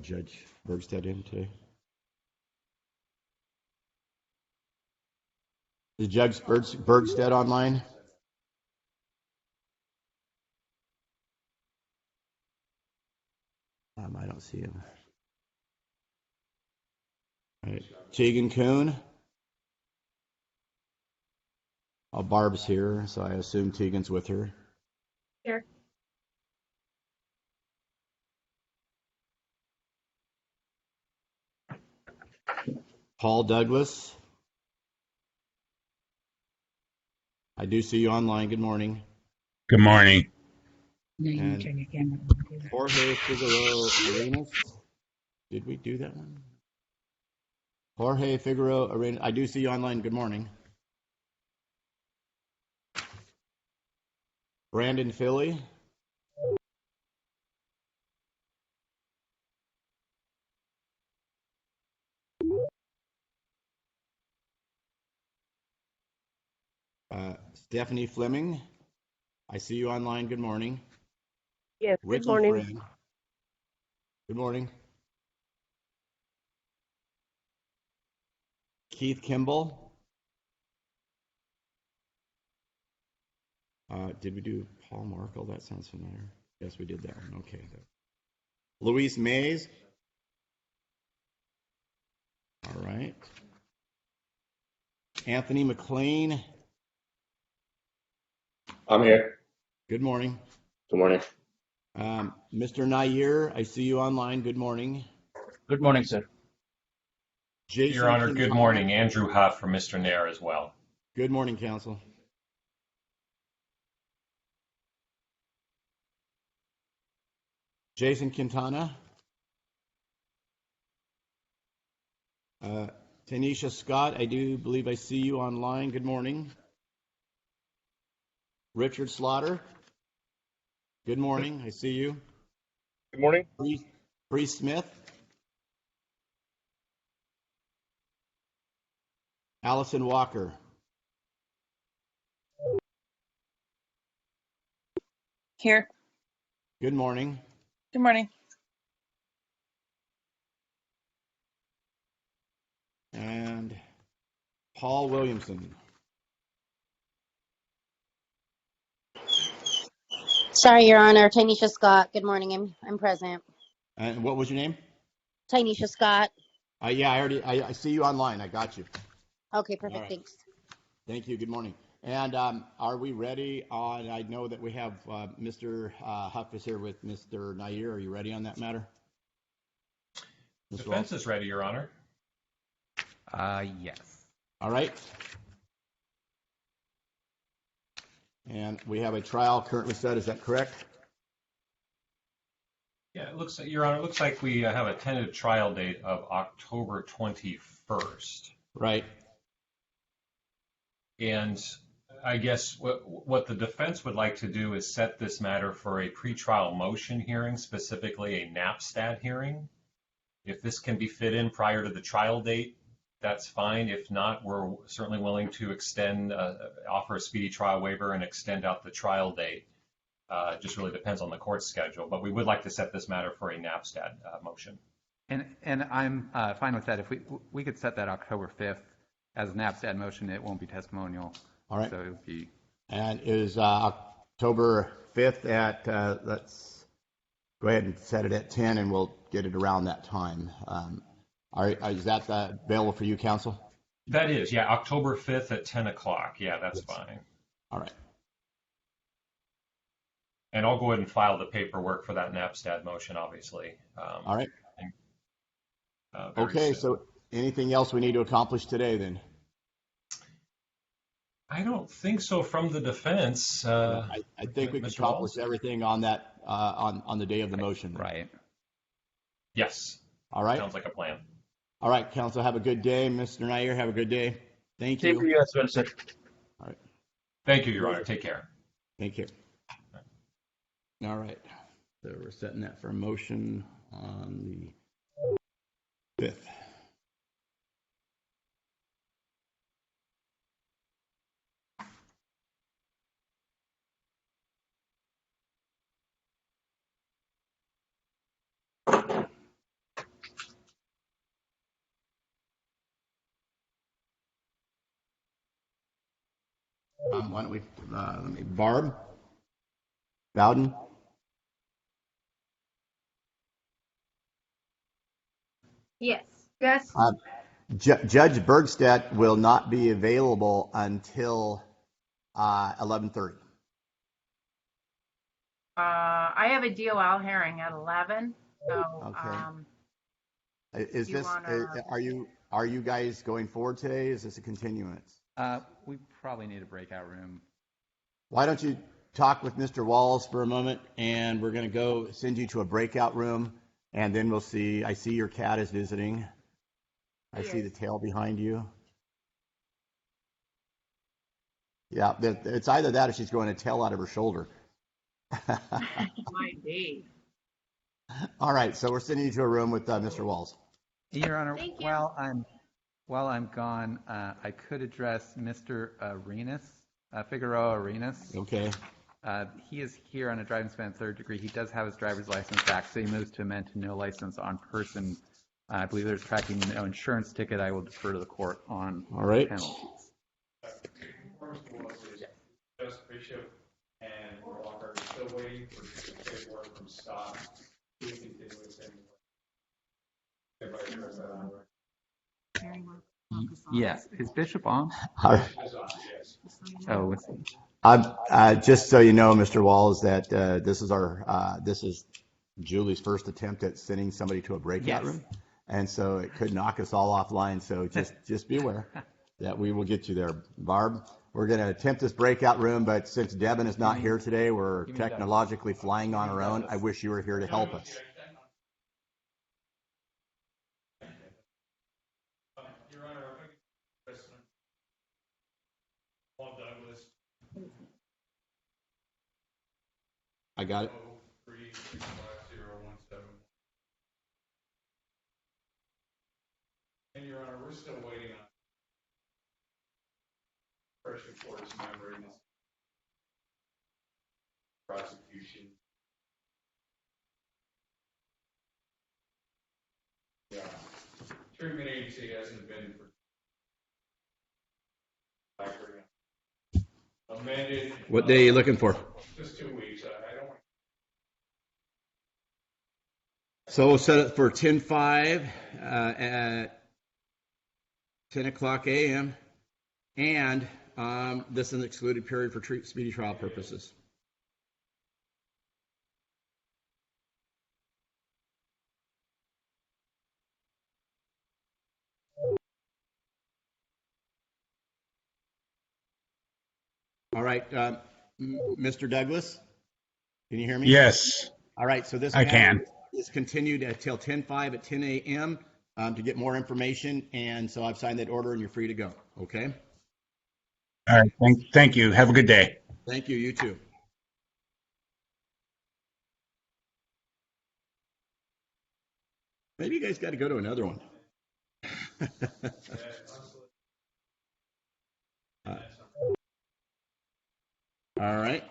Judge Bergstead in today? Is Judge Bergstead online? I don't see him. All right, Tegan Kuhn. Oh, Barb's here, so I assume Tegan's with her. Here. Paul Douglas. I do see you online. Good morning. Good morning. And Jorge Figueroa Arenas. Did we do that one? Jorge Figueroa Arenas. I do see you online. Good morning. Brandon Philly. Stephanie Fleming. I see you online. Good morning. Yes, Ricky good morning. Friend. Good morning. Keith Kimball. Did we do Paul Markle? That sounds familiar. Yes, we did that one. Okay. Luis Mays. All right. Anthony McLean. I'm here. Good morning. Good morning. Mr. Nair, I see you online. Good morning. Good morning, sir. Jason Your Honor, good Quintana. morning. Andrew Huff for Mr. Nair as well. Good morning, counsel. Jason Quintana. Tanisha Scott, I do believe I see you online. Good morning. Richard Slaughter. Good morning. I see you. Good morning. Bree Smith. Allison Walker. Here. Good morning. Good morning. And Paul Williamson. Sorry, Your Honor. Tanisha Scott. Good morning. I'm present. And what was your name? Tanisha Scott. Yeah, I see you online. I got you. Okay, perfect. Right. Thanks. Thank you. Good morning. And are we ready on, I know that we have Mr. Huff is here with Mr. Nair. Are you ready on that matter? Defense is ready, Your Honor. Yes. All right. And we have a trial currently set. Is that correct? Yeah, it looks, Your Honor, it looks like we have a tentative trial date of October 21st. Right. And I guess what the defense would like to do is set this matter for a pretrial motion hearing, specifically a NAPSTAT hearing. If this can be fit in prior to the trial date, that's fine. If not, we're certainly willing to extend, offer a speedy trial waiver and extend out the trial date. Just really depends on the court schedule, but we would like to set this matter for a NAPSTAT motion. And I'm fine with that. If we could set that October 5th as an NAPSTAT motion, it won't be testimonial. All right. So it would be. And is October 5th at, let's go ahead and set it at 10 and we'll get it around that time. Is that available for you, counsel? That is, yeah, October 5th at 10 o'clock. Yeah, that's fine. All right. And I'll go ahead and file the paperwork for that NAPSTAD motion, obviously. All right. Very Okay, soon. so anything else we need to accomplish today then? I don't think so from the defense. I think we can Mr. accomplish Walls? everything on that, on the day of the motion. Right. Yes. All right. Sounds like a plan. All right, council, have a good day. Mr. Nair, have a good day. Thank Same you. for you as well, sir. All right. Thank you, Your Honor. Take care. Thank you. All right. So we're setting that for a motion on the 5th. Why don't we, let me, Barb? Bowden? Yes. Yes. Judge Bergstedt will not be available until 11:30. I have a DOL hearing at 11. So, Okay. Is you this, wanna- are you guys going forward today? Is this a continuance? We probably need a breakout room. Why don't you talk with Mr. Walls for a moment, and we're going to go send you to a breakout room, and then we'll see. I see your cat is visiting. I see the tail behind you. Yeah, it's either that or she's growing a tail out of her shoulder. Might be. All right, so we're sending you to a room with Mr. Walls. Your Honor, Thank you. while I'm gone, I could address Mr. Arenas, Figueroa Arenas. Okay. He is here on a driving suspended third degree. He does have his driver's license back, so he moves to amend to no license on person. I believe there's tracking no insurance ticket. I will defer to the court on All right. penalties. Just Bishop and Walker are still waiting for paperwork from Scott. We continue with him. Everybody knows that on record. Yes. Is Bishop on? All right. Is on, yes. Oh, let's see. Just so you know, Mr. Walls, that this is Julie's first attempt at sending somebody to a breakout room, and so it could knock us all offline. So just be aware that we will get you there. Barb, we're going to attempt this breakout room, but since Devin is not here today, we're technologically flying on our own. I wish you were here to help us. Your Honor, Paul Douglas. I got it. 3650171. And Your Honor, we're still waiting on fresh reports member in this prosecution. Yeah. Treatment agency hasn't been amended. What day are you looking for? Just 2 weeks. I don't. So we'll set it for 10:05 at 10 o'clock a.m. And this is an excluded period for speedy trial purposes. All right, Mr. Douglas, can you hear me? Yes. All right, so this I can. is continued until 10:05 at 10 a.m. To get more information, and so I've signed that order, and you're free to go. Okay. All right. Thank you. Have a good day. Thank you. You too. Maybe you guys got to go to another one. All right.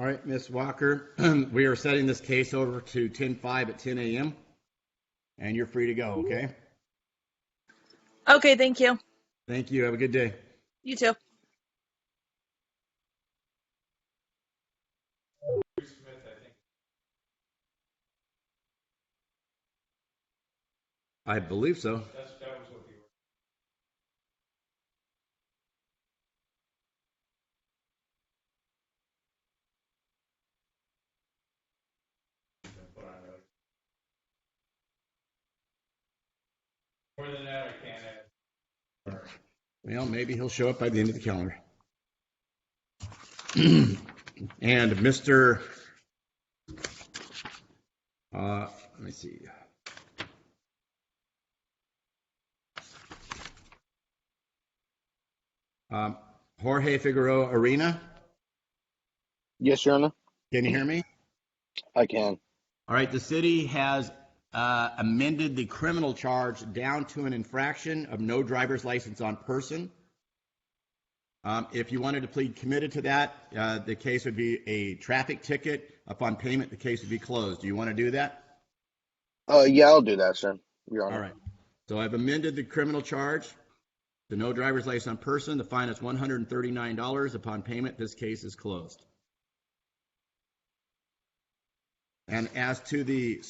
All right, Ms. Walker, we are setting this case over to 10-5 at 10 a.m. and you're free to go, okay? Okay, thank you. Thank you. Have a good day. You too. I believe so. That was what we were. More than that, I can't add. Well, maybe he'll show up by the end of the calendar. And Mr. Let me see. Jorge Figueroa Arena. Yes, Your Honor. Can you hear me? I can. All right. The city has amended the criminal charge down to an infraction of no driver's license on person. If you wanted to plead committed to that, the case would be a traffic ticket. Upon payment, the case would be closed. Do you want to do that? Yeah, I'll do that, sir. Your Honor. All right. So I've amended the criminal charge to no driver's license on person. The fine is $139. Upon payment, this case is closed. And as to the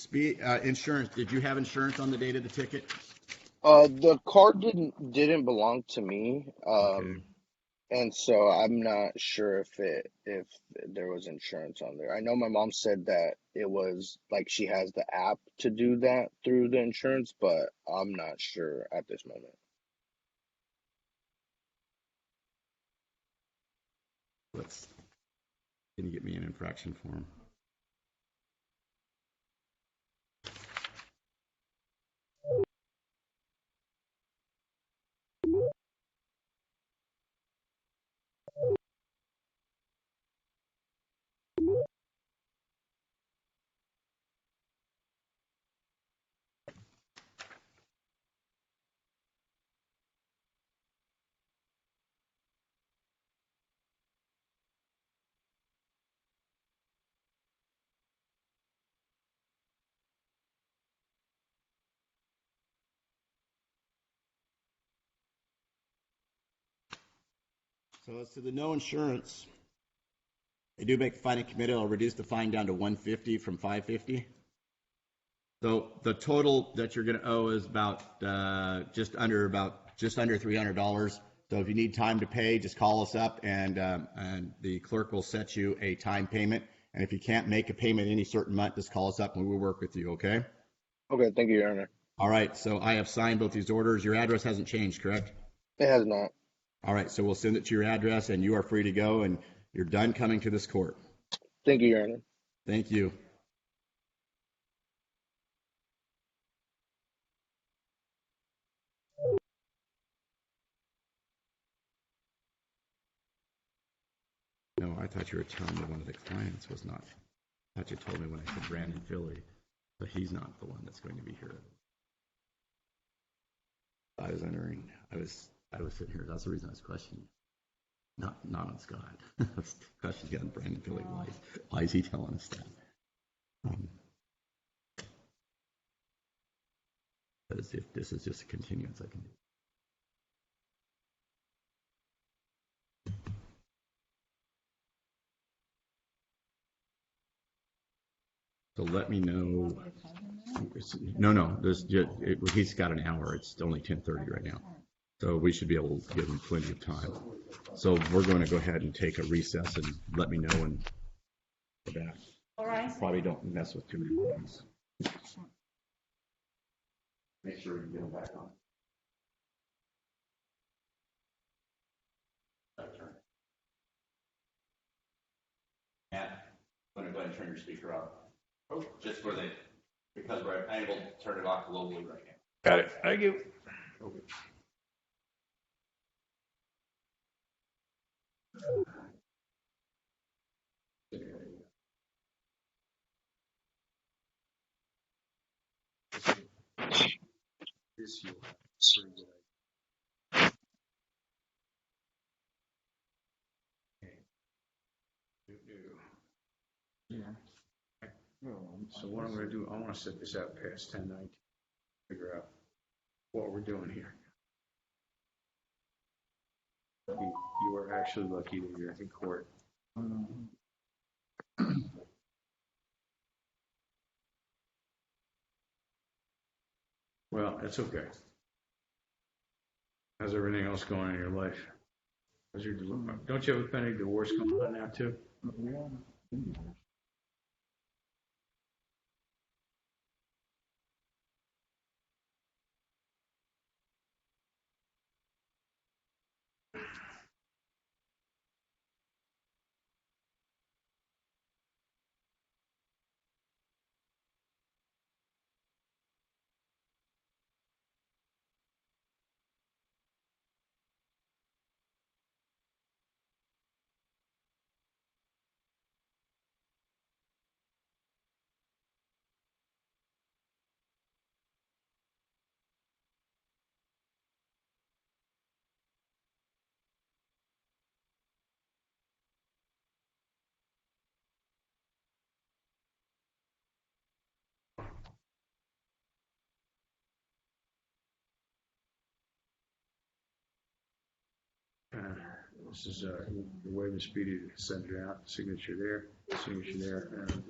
insurance, did you have insurance on the date of the ticket? The car didn't belong to me. Okay. And so I'm not sure if there was insurance on there. I know my mom said that it was like she has the app to do that through the insurance, but I'm not sure at this moment. Can you get me an infraction form? So as to the no insurance, they do make the fine committed. I'll reduce the fine down to $150 from $550. So the total that you're going to owe is about just under $300. So if you need time to pay, just call us up and the clerk will set you a time payment. And if you can't make a payment any certain month, just call us up and we will work with you. Okay. Okay. Thank you, Your Honor. All right. So I have signed both these orders. Your address hasn't changed, correct? It has not. All right. So we'll send it to your address and you are free to go and you're done coming to this court. Thank you, Your Honor. Thank you. No, I thought you were telling me one of the clients was not. I thought you told me when I said Brandon Philly, but he's not the one that's going to be here. I was sitting here. That's the reason I was questioning. Not on Scott. That's the question on Brandon Philly. Why is he telling us that? But as if this is just a continuance, I can do. So let me know. No. He's got an hour. It's only 10:30 right now. So we should be able to give him plenty of time. So we're going to go ahead and take a recess and let me know and go back. All right. Probably don't mess with too many things. Make sure you get them back on. Matt, I'm going to go ahead and turn your speaker off. Just because we're able to turn it off globally right now. Got it. Thank you. Okay. So what I'm gonna do, I wanna set this out past 10:19, figure out what we're doing here. You are actually lucky that you're in court. Well, it's okay. How's everything else going in your life? Don't you have a pending divorce going on now too? This is the way Miss Speedy sent it out. Signature there, and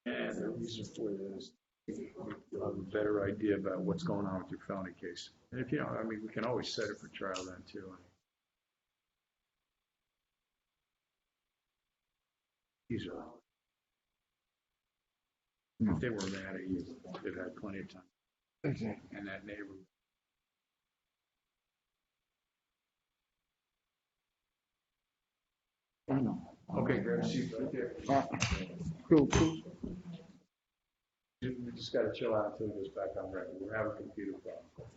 and the reason for this, you'll have a better idea about what's going on with your felony case. And if you know, I mean, we can always set it for trial then too. These are. If they were mad at you, they've had plenty of time. Okay. And that neighbor. I know. Okay, grab a seat right there. Cool. We just got to chill out until it goes back on record. We're having a computer problem.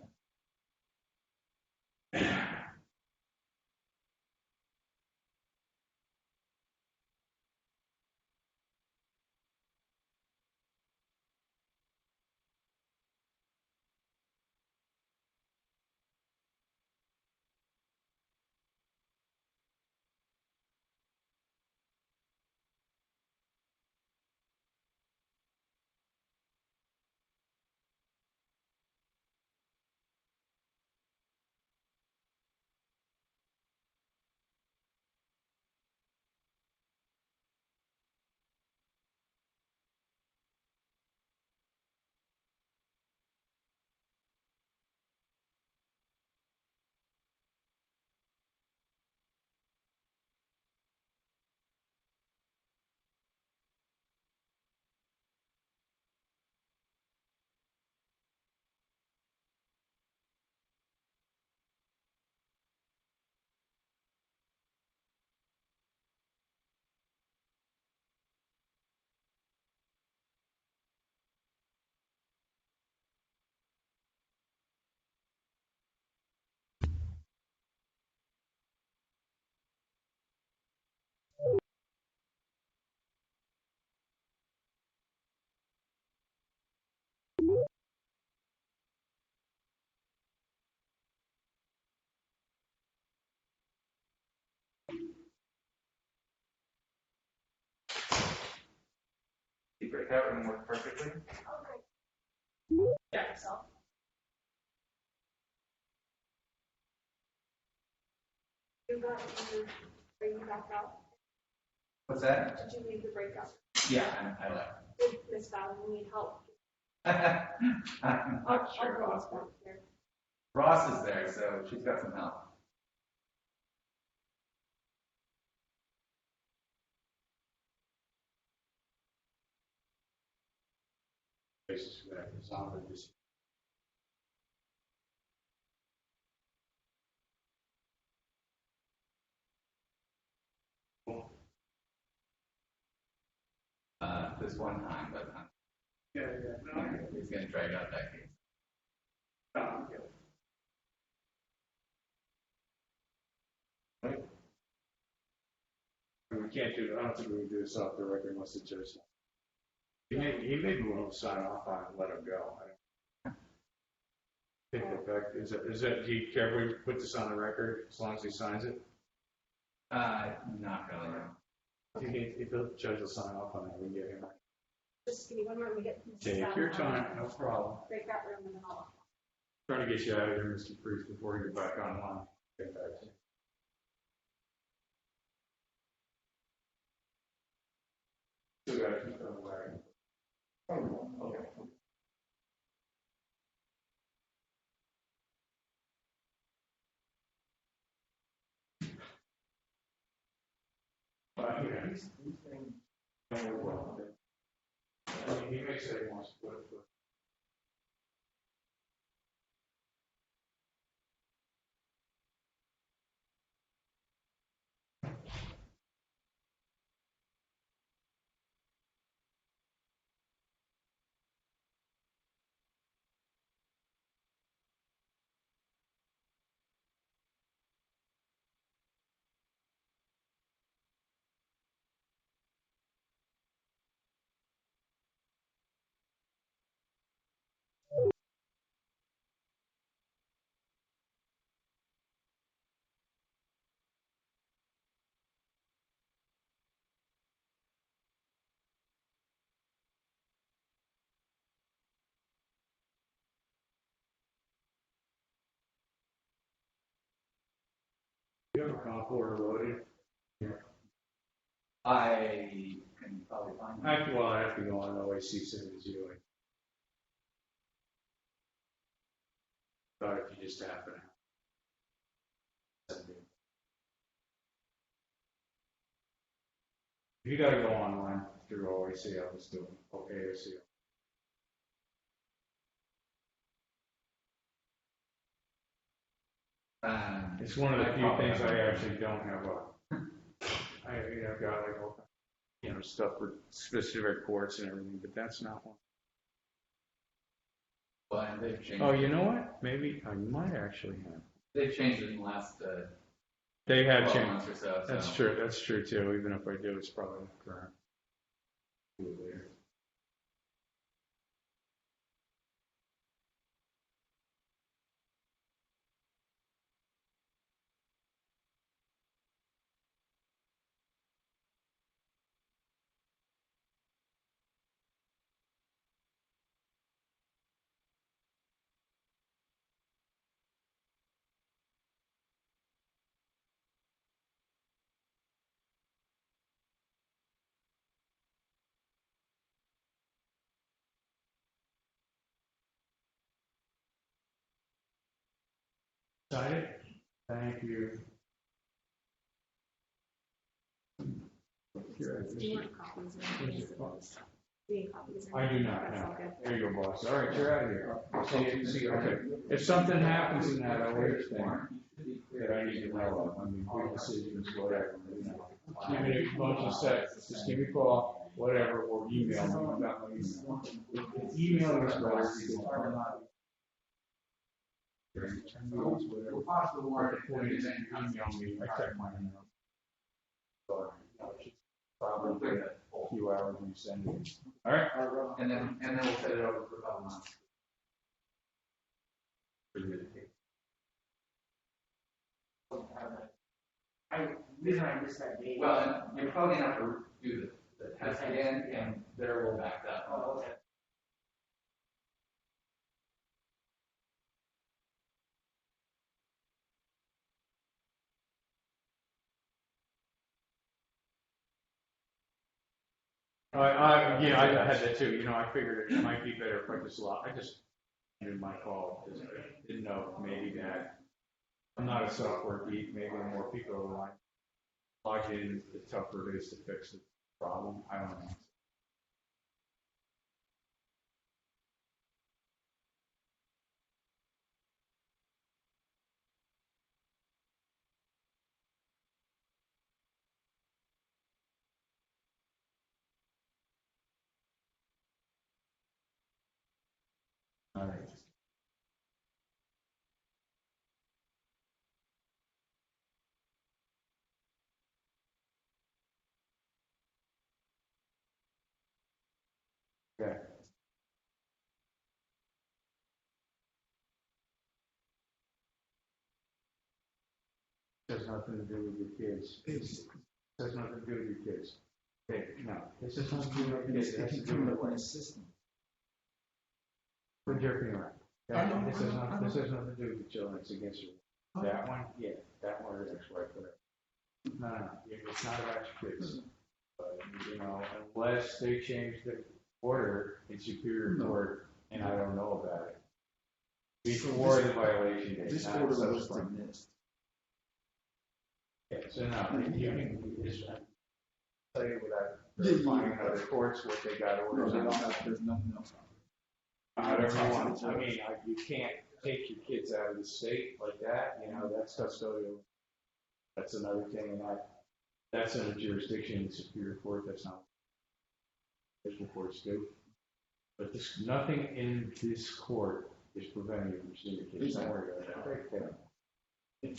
The breakout room worked perfectly. Yeah, yourself. You got are you back out? What's that? Did you leave the breakout? Yeah, I left. Did Miss Val need help? I'm not sure. Ross is there, so she's got some help. Basis for that is on this. This one time, but Yeah. he's going to drag out that case. We can't do. I don't think we can do this off the record unless the judge. He may be willing to sign off on it and let him go. I think is that? Do you care if we put this on the record as long as he signs it? Not really. If the judge will sign off on it, we can get him. Just give me 1 minute to get. Take your time, no problem. Break that room and then I'll. Trying to get you out of here, Mr. Priest, before you get back online. Get back to you. Still gotta keep them away. Okay. Yeah, these things don't work well. I mean, he may say he wants to put it, but. You have a comp order loaded? I can probably find it. I have to go on OAC send it to you. But if you just happen to. If you gotta go online through OAC, I'll just do it. Okay, I see. It's one of the few things I actually don't have I've got like all, stuff for specific courts and everything, but that's not one. Well, and they've changed. Oh, you know what? Maybe I might actually have. They've changed it in the last. They have 12 changed. months or so. That's true. That's true too. Even if I do, it's probably not current. Do it later. Excited? Thank you. Do you want copies I do not. No. There you go, boss. All right, you're out of here. See you. Okay. If something happens in that other thing that I need to know, I mean, big decisions, whatever. Give me a bunch of sets. Just give me a call, whatever, or email me. I've got my email. Email is better. Email me. I check my email. Probably a few hours when you send it. All right. And then we'll set it over for a couple months. Reason I missed that date. Well, and you're probably gonna have to do the test again, and there will back up. Oh, okay. I had that too. I figured it might be better if I just ended my call because I didn't know maybe that I'm not a software geek. Maybe the more people are logged in, the tougher it is to fix the problem. I don't know. All right. Okay. Has nothing to do with your kids. This has nothing to do with your kids. Okay, no, this has nothing to do with your kids. It has to do with the system. We're joking around. Okay? This has nothing to do with the children. It's against you. That one, yeah, that one is ex-wife, whatever. No, it's not about your kids. But, you know, unless they change the order in Superior Court, and I don't know about it. Before the violation date, This not order was subsequent. dismissed. Yeah, so no, you can just tell you without verifying other courts what they got No, orders they on. don't have, there's nothing else on it. Whatever you want. I mean, you can't take your kids out of the state like that, you know, that's custodial. That's another thing, and that's in a jurisdiction in the Superior Court, that's not what district courts do. But nothing in this court is preventing you from seeing your kids. Don't worry about that. Okay.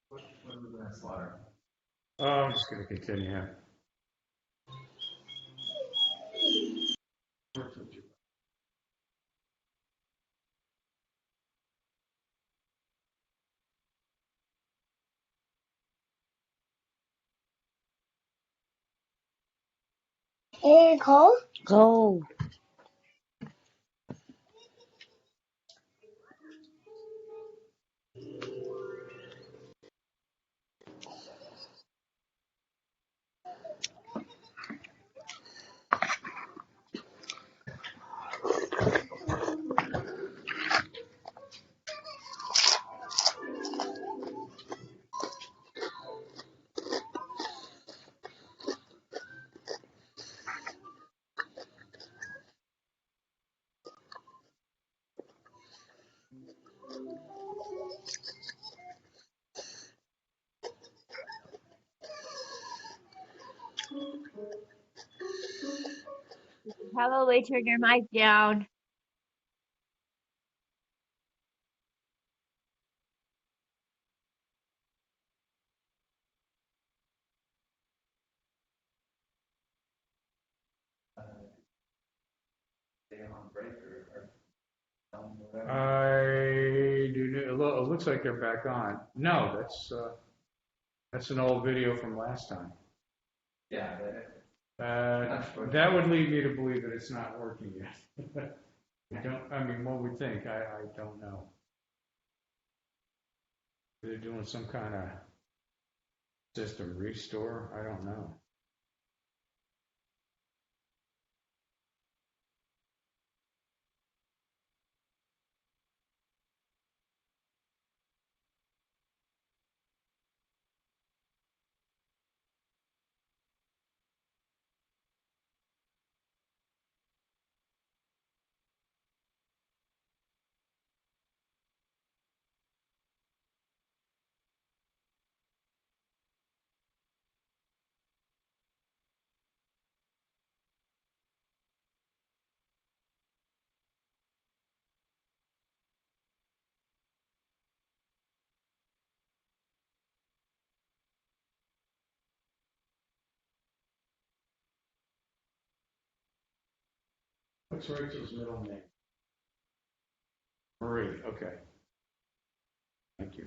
What was the next slaughter? I'm just going to continue here. Hey, Cole. Go. Probably turn your mic down. I do. It looks like they're back on. No, that's an old video from last time. Yeah. That would lead me to believe that it's not working yet. I mean, what we think, I don't know. They're doing some kind of system restore. I don't know. What's Rachel's middle name? Marie. Okay. Thank you.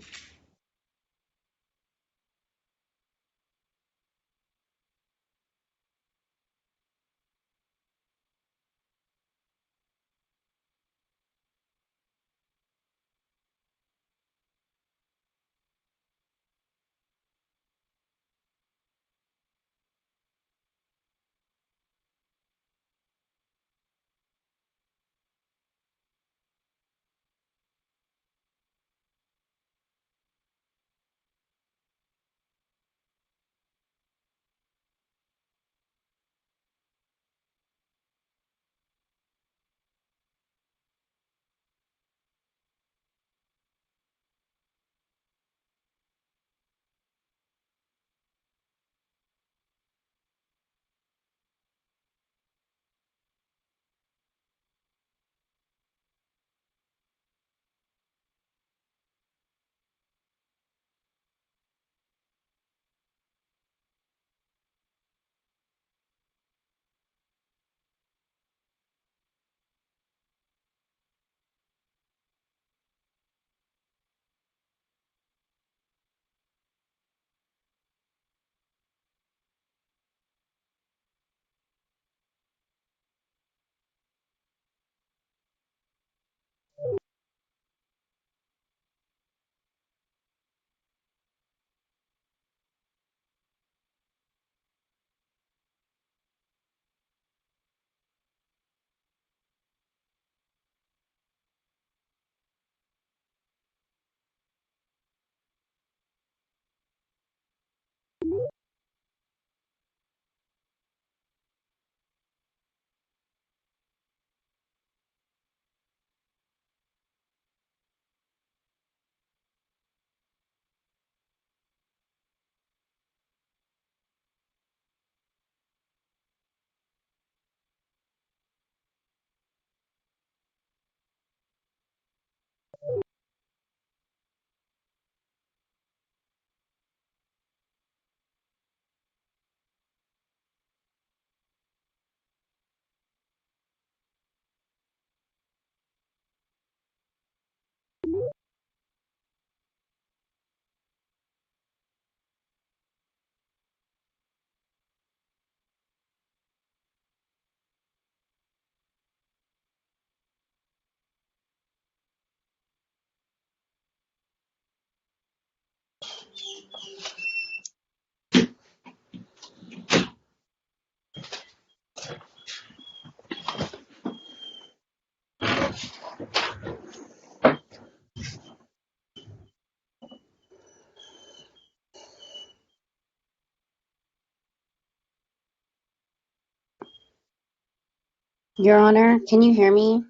Your Honor, can you hear me?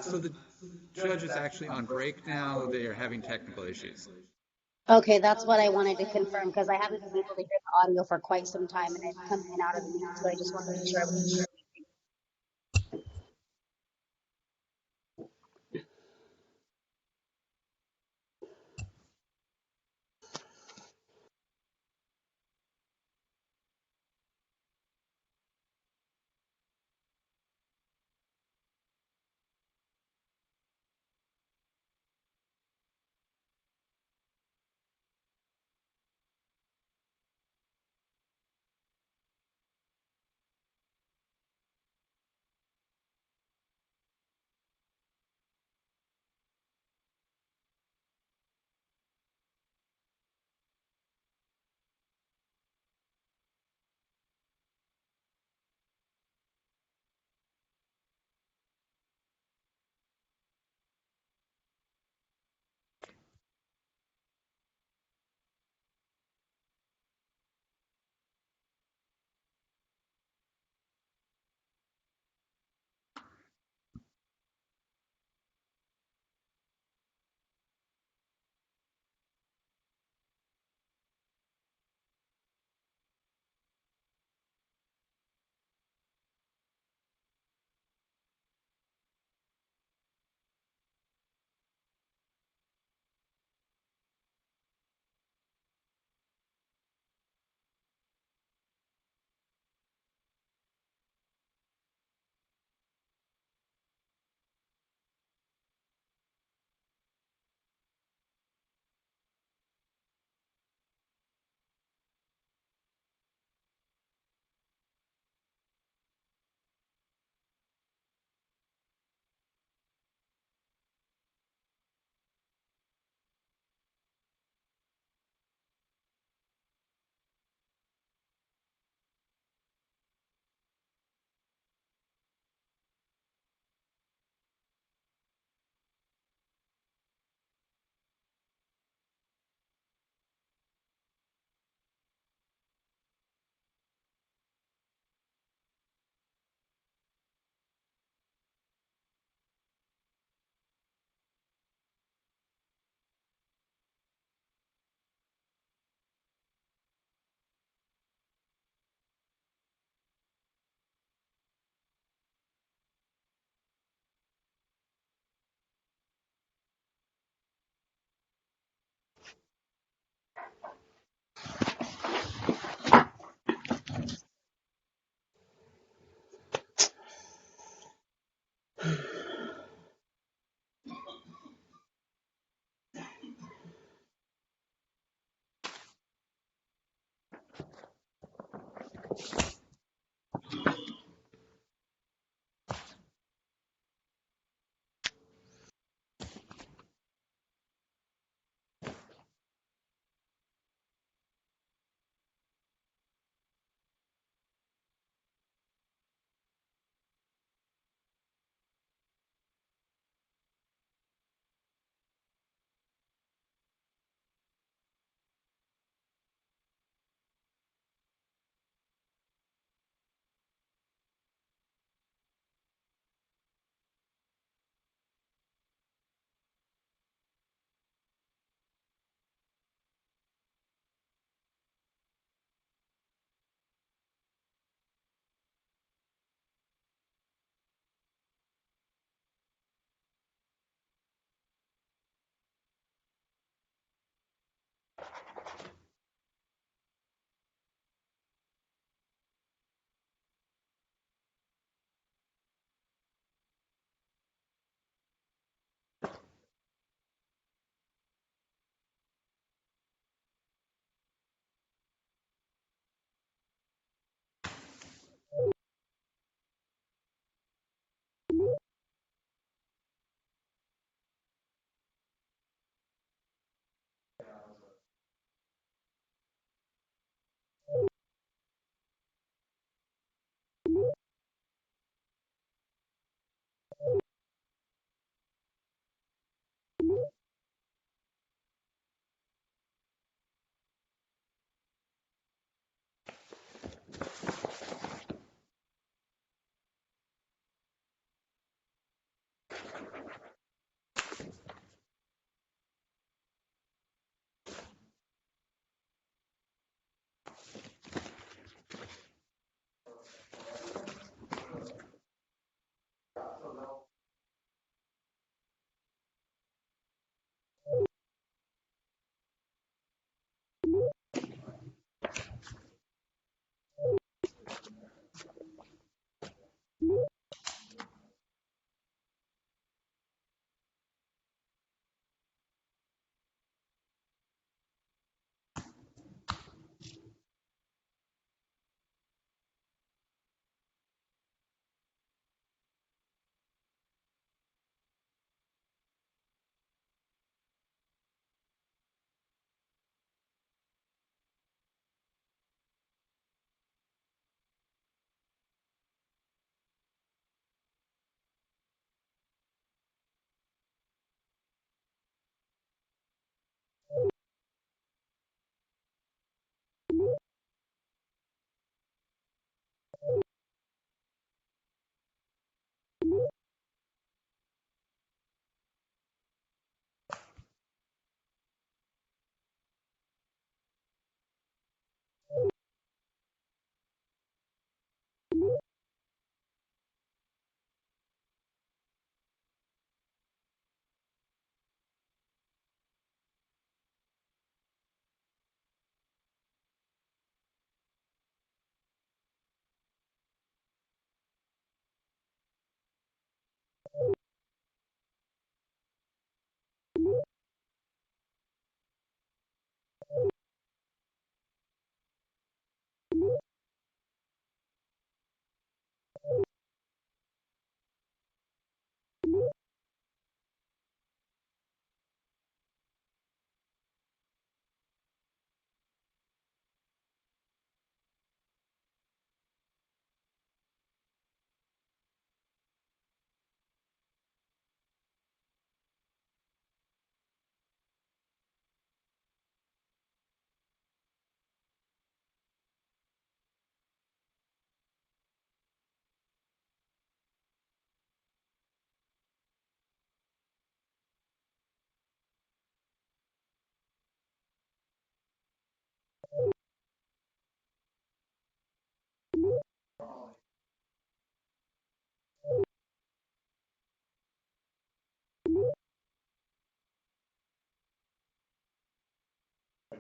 So the judge is actually on break now. They are having technical issues. Okay, that's what I wanted to confirm because I haven't been able to hear the audio for quite some time and I've come in and out of the meeting, so I just wanted to make sure I was.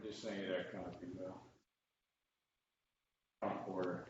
just saying that copy, though. Order.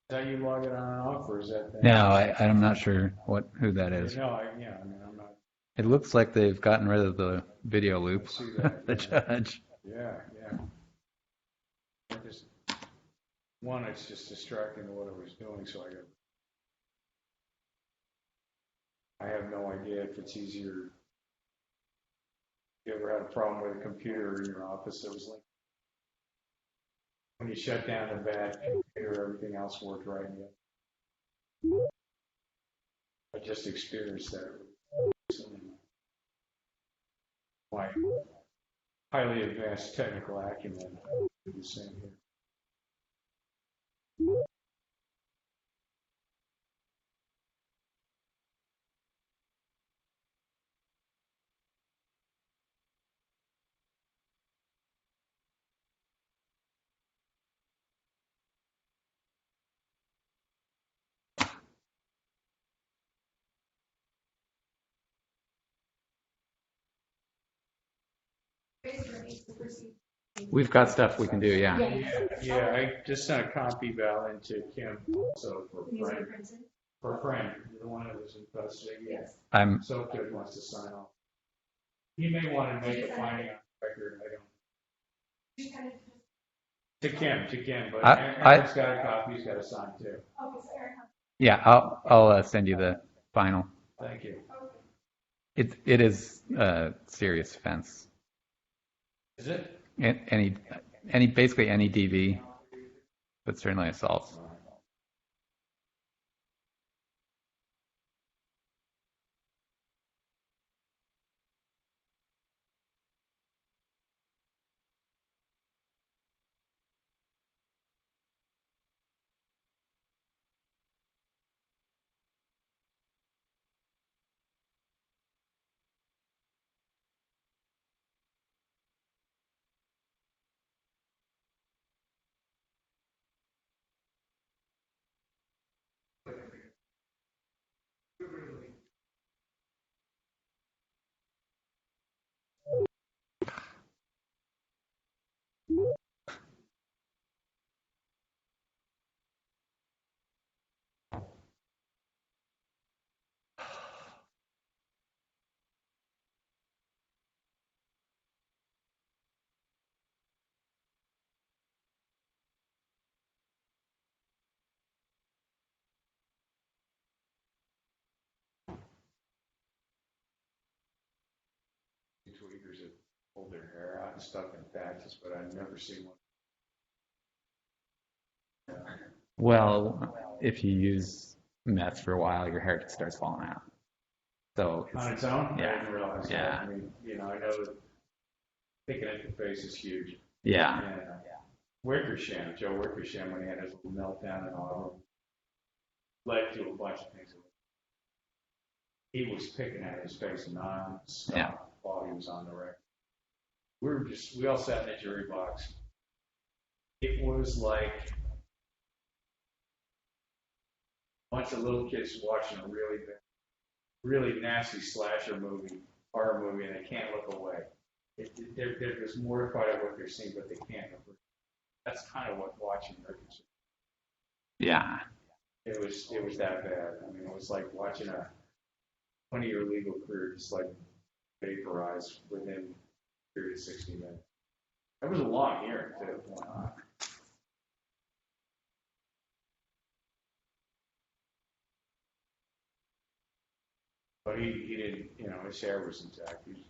Is that you log it on and off, or is that? No, I'm not sure who that is. No, I mean, I'm not. It looks like they've gotten rid of the video loop, See that, the judge. Yeah. It's just distracting to what I was doing, so I have no idea if it's easier. You ever had a problem with a computer in your office that was like, when you shut down the bad computer, everything else worked right? I just experienced that recently. My highly advanced technical acumen do the same here. We've got stuff we can do, yeah. Yeah, I just sent a copy Val into Kim also for Frank. For Frank, the one that was in custody. Yes. So Kim wants to sign off. He may want to make a finding on the record. I don't. To Kim, but Aaron's got a copy. He's got to sign too. Okay, so Aaron. Yeah, I'll send you the final. Thank you. It is a serious offense. Is it? Basically any DV, but certainly assault. Tweakers that pulled their hair out and stuck in patches, but I've never seen one. Well, if you use meth for a while, your hair just starts falling out. So On its own? Yeah. I didn't realize Yeah. that. I mean, I know that picking at the face is huge. Yeah. And Wickersham, Joe Wickersham, when he had his little meltdown and all, led to a bunch of things. He was picking at his face non-stop while he was on the record. We all sat in the jury box. It was like a bunch of little kids watching a really nasty slasher movie, horror movie, and they can't look away. They're just mortified at what they're seeing, but they can't. That's kind of what watching Americans. Yeah. It was that bad. I mean, it was like watching a 20-year legal career just like vaporize within a period of 60 minutes. That was a long hearing too. But he didn't, his hair was intact. He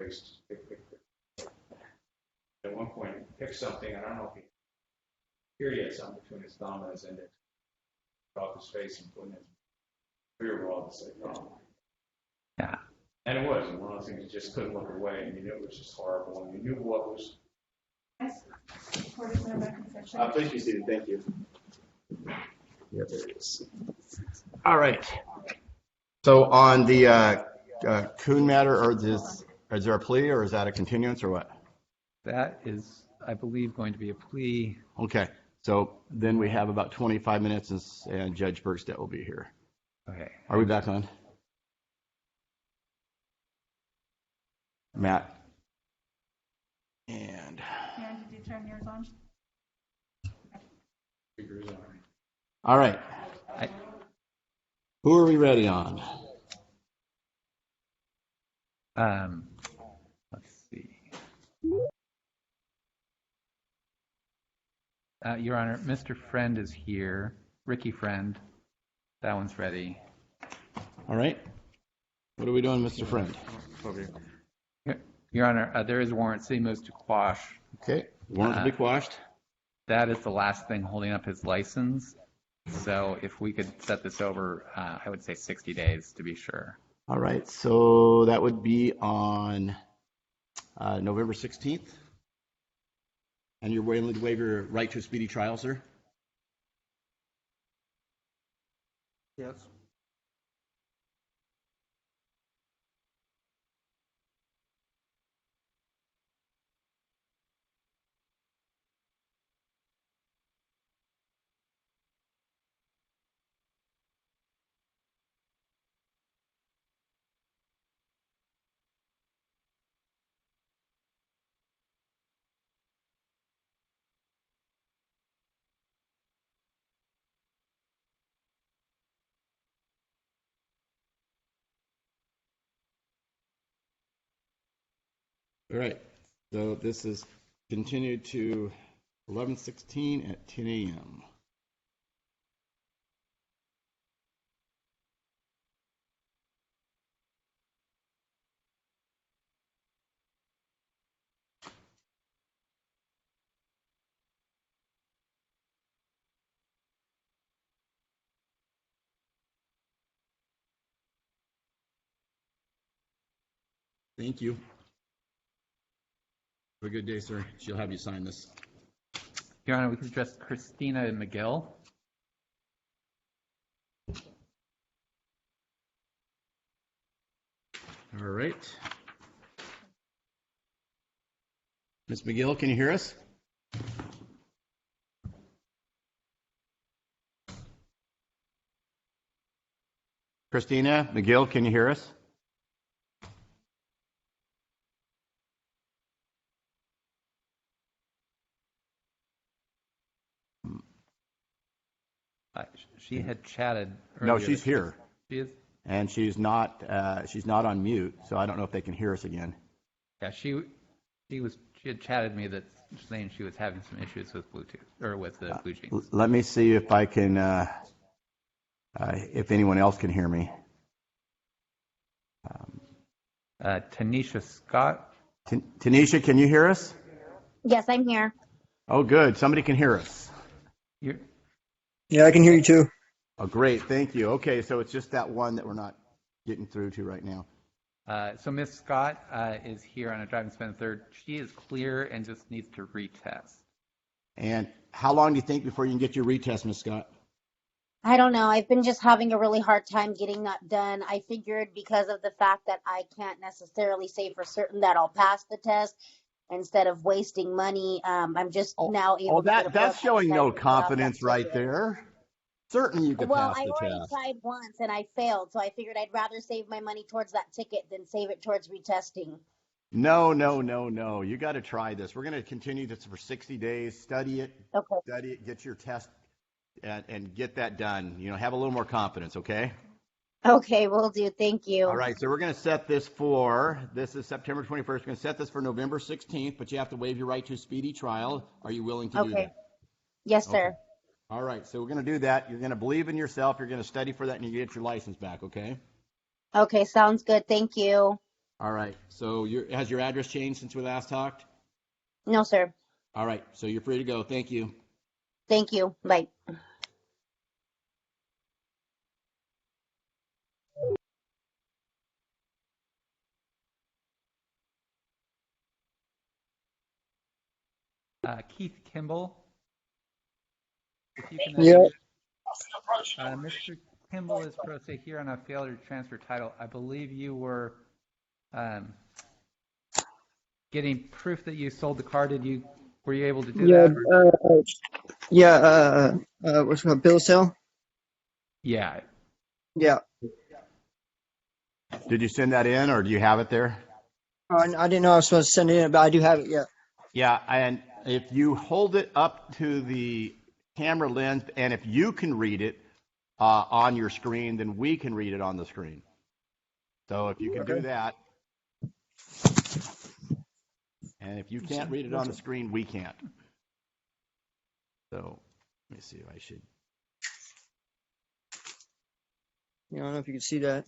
was at one point, he picked something, I don't know if he had something between his thumb and his index, off his face and put in his beer wall to say, no. Yeah. And it was one of those things you just couldn't look away. I mean, it was just horrible. And you knew what was. Please be seated. Thank you. Yep, there it is. All right. So on the Kuhn matter, is there a plea or is that a continuance or what? That is, I believe, going to be a plea. Okay. So then we have about 25 minutes and Judge Bergstedt will be here. Okay. Are we back on? Matt. And. Aaron, did you turn yours on? All right. Who are we ready on? Let's see. Your Honor, Mr. Friend is here. Ricky Friend. That one's ready. All right. What are we doing, Mr. Friend? Your Honor, there is a warrant. City moves to quash. Okay. Warrant to be quashed. That is the last thing holding up his license. So if we could set this over, I would say 60 days to be sure. All right. So that would be on November 16th. And you're willing to waive your right to a speedy trial, sir? Yes. All right. So this is continued to 11/16 at 10 a.m. Thank you. Have a good day, sir. She'll have you sign this. Your Honor, we could address Christina McGill. All right. Ms. McGill, can you hear us? Christina McGill, can you hear us? She had chatted No, earlier. she's here. She is? And she's not on mute, so I don't know if they can hear us again. Yeah, she had chatted me that saying she was having some issues with Bluetooth or with the Blue Jeans. Let me see if I can, if anyone else can hear me. Tanisha Scott. Tanisha, can you hear us? Yes, I'm here. Oh, good. Somebody can hear us. Yeah, I can hear you too. Oh, great. Thank you. Okay, so it's just that one that we're not getting through to right now. So Ms. Scott is here on a driving suspended third. She is clear and just needs to retest. And how long do you think before you can get your retest, Ms. Scott? I don't know. I've been just having a really hard time getting that done. I figured because of the fact that I can't necessarily say for certain that I'll pass the test instead of wasting money, I'm just now able to get a that's showing no blood confidence right there. Certainly you could Well, pass I the already test. tried once and I failed, so I figured I'd rather save my money towards that ticket than save it towards retesting. No. You got to try this. We're going to continue this for 60 days. Study it. Okay. Study it. Get your test and get that done. Have a little more confidence, okay? Okay, will do. Thank you. All right, so we're going to set this this is September 21st. We're going to set this for November 16th, but you have to waive your right to a speedy trial. Are you willing to do that? Yes, sir. Okay. All right, so we're going to do that. You're going to believe in yourself. You're going to study for that, and you get your license back, okay? Okay, sounds good. Thank you. All right, so has your address changed since we last talked? No, sir. All right, so you're free to go. Thank you. Thank you. Bye. Keith Kimball. If you can Yeah. Mr. Kimball is pro se here on a failure to transfer title. I believe you were getting proof that you sold the car. Were you able to do that? What's it called? Bill of sale? Yeah. Yeah. Did you send that in, or do you have it there? I didn't know I was supposed to send it in, but I do have it, yeah. Yeah, and if you hold it up to the camera lens, and if you can read it on your screen, then we can read it on the screen. So if you can do that, and if you can't read it on the screen, we can't. So let me see if I should. I don't know if you can see that.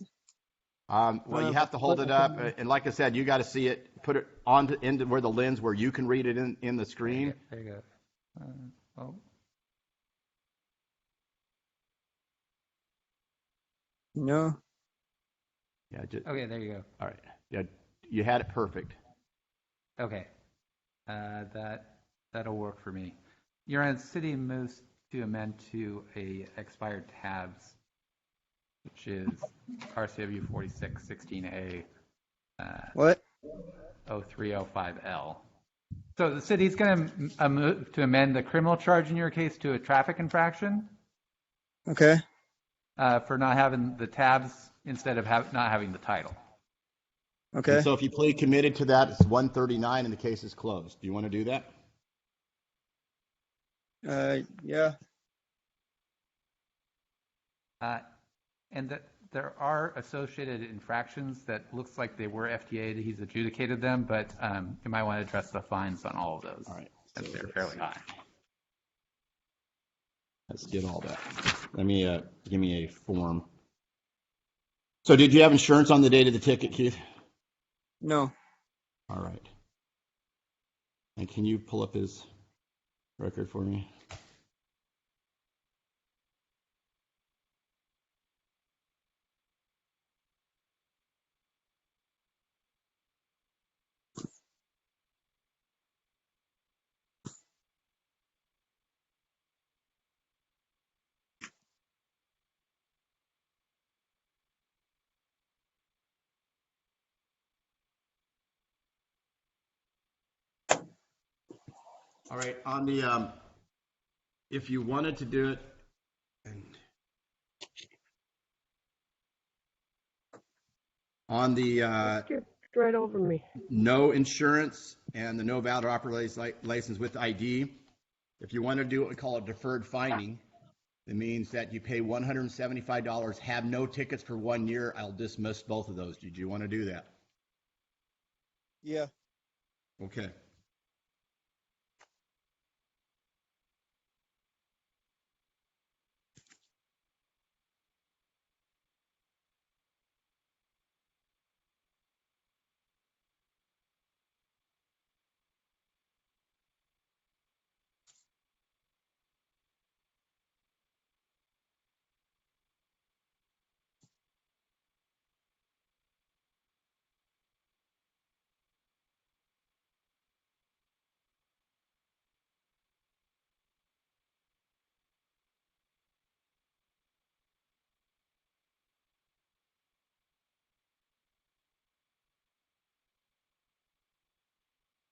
Well, you have to hold it up, and like I said, you got to see it. Put it into where the lens where you can read it in the screen. There you go. No. Yeah. Okay, there you go. All right. Yeah, you had it perfect. Okay, that'll work for me. Your Honor, the city moves to amend to a expired tabs, which is RCW 4616A. What? 0305L. So the city's going to move to amend the criminal charge in your case to a traffic infraction. Okay. For not having the tabs instead of not having the title. Okay. And so if you plead committed to that, it's 139 and the case is closed. Do you want to do that? Yeah. And there are associated infractions that looks like they were FTA'd. He's adjudicated them, but you might want to address the fines on all of those. All right. As they're fairly high. Let's get all that. Let me give me a form. So did you have insurance on the date of the ticket, Keith? No. All right. And can you pull up his record for me? All right, on the, if you wanted to do it, on the Right over me. no insurance and the no valid operator's license with ID, if you want to do what we call a deferred finding, it means that you pay $175, have no tickets for 1 year. I'll dismiss both of those. Did you want to do that? Yeah. Okay.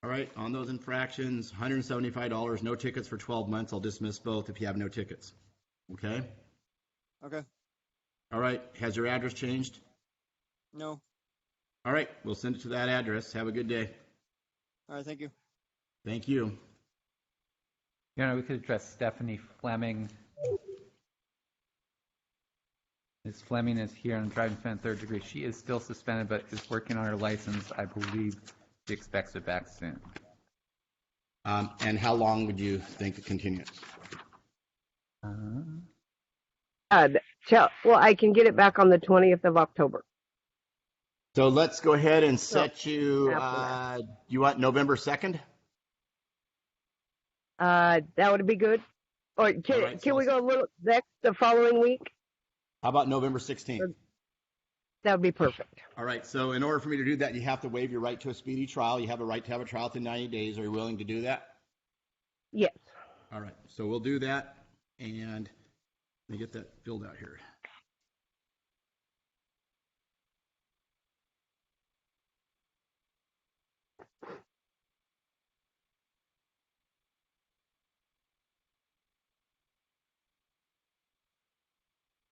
All right, on those infractions, $175, no tickets for 12 months. I'll dismiss both if you have no tickets. Okay? Okay. All right, has your address changed? No. All right, we'll send it to that address. Have a good day. All right. Thank you. Thank you. Your Honor, we could address Stephanie Fleming. Ms. Fleming is here on driving offense third degree. She is still suspended, but is working on her license. I believe she expects it back soon. And how long would you think the continuance? Well, I can get it back on the 20th of October. So let's go ahead and set you, you want November 2nd? That would be good. Or can we go a little next the following week? How about November 16th? That would be perfect. All right, so in order for me to do that, you have to waive your right to a speedy trial. You have a right to have a trial within 90 days. Are you willing to do that? Yes. All right, so we'll do that, and let me get that filled out here.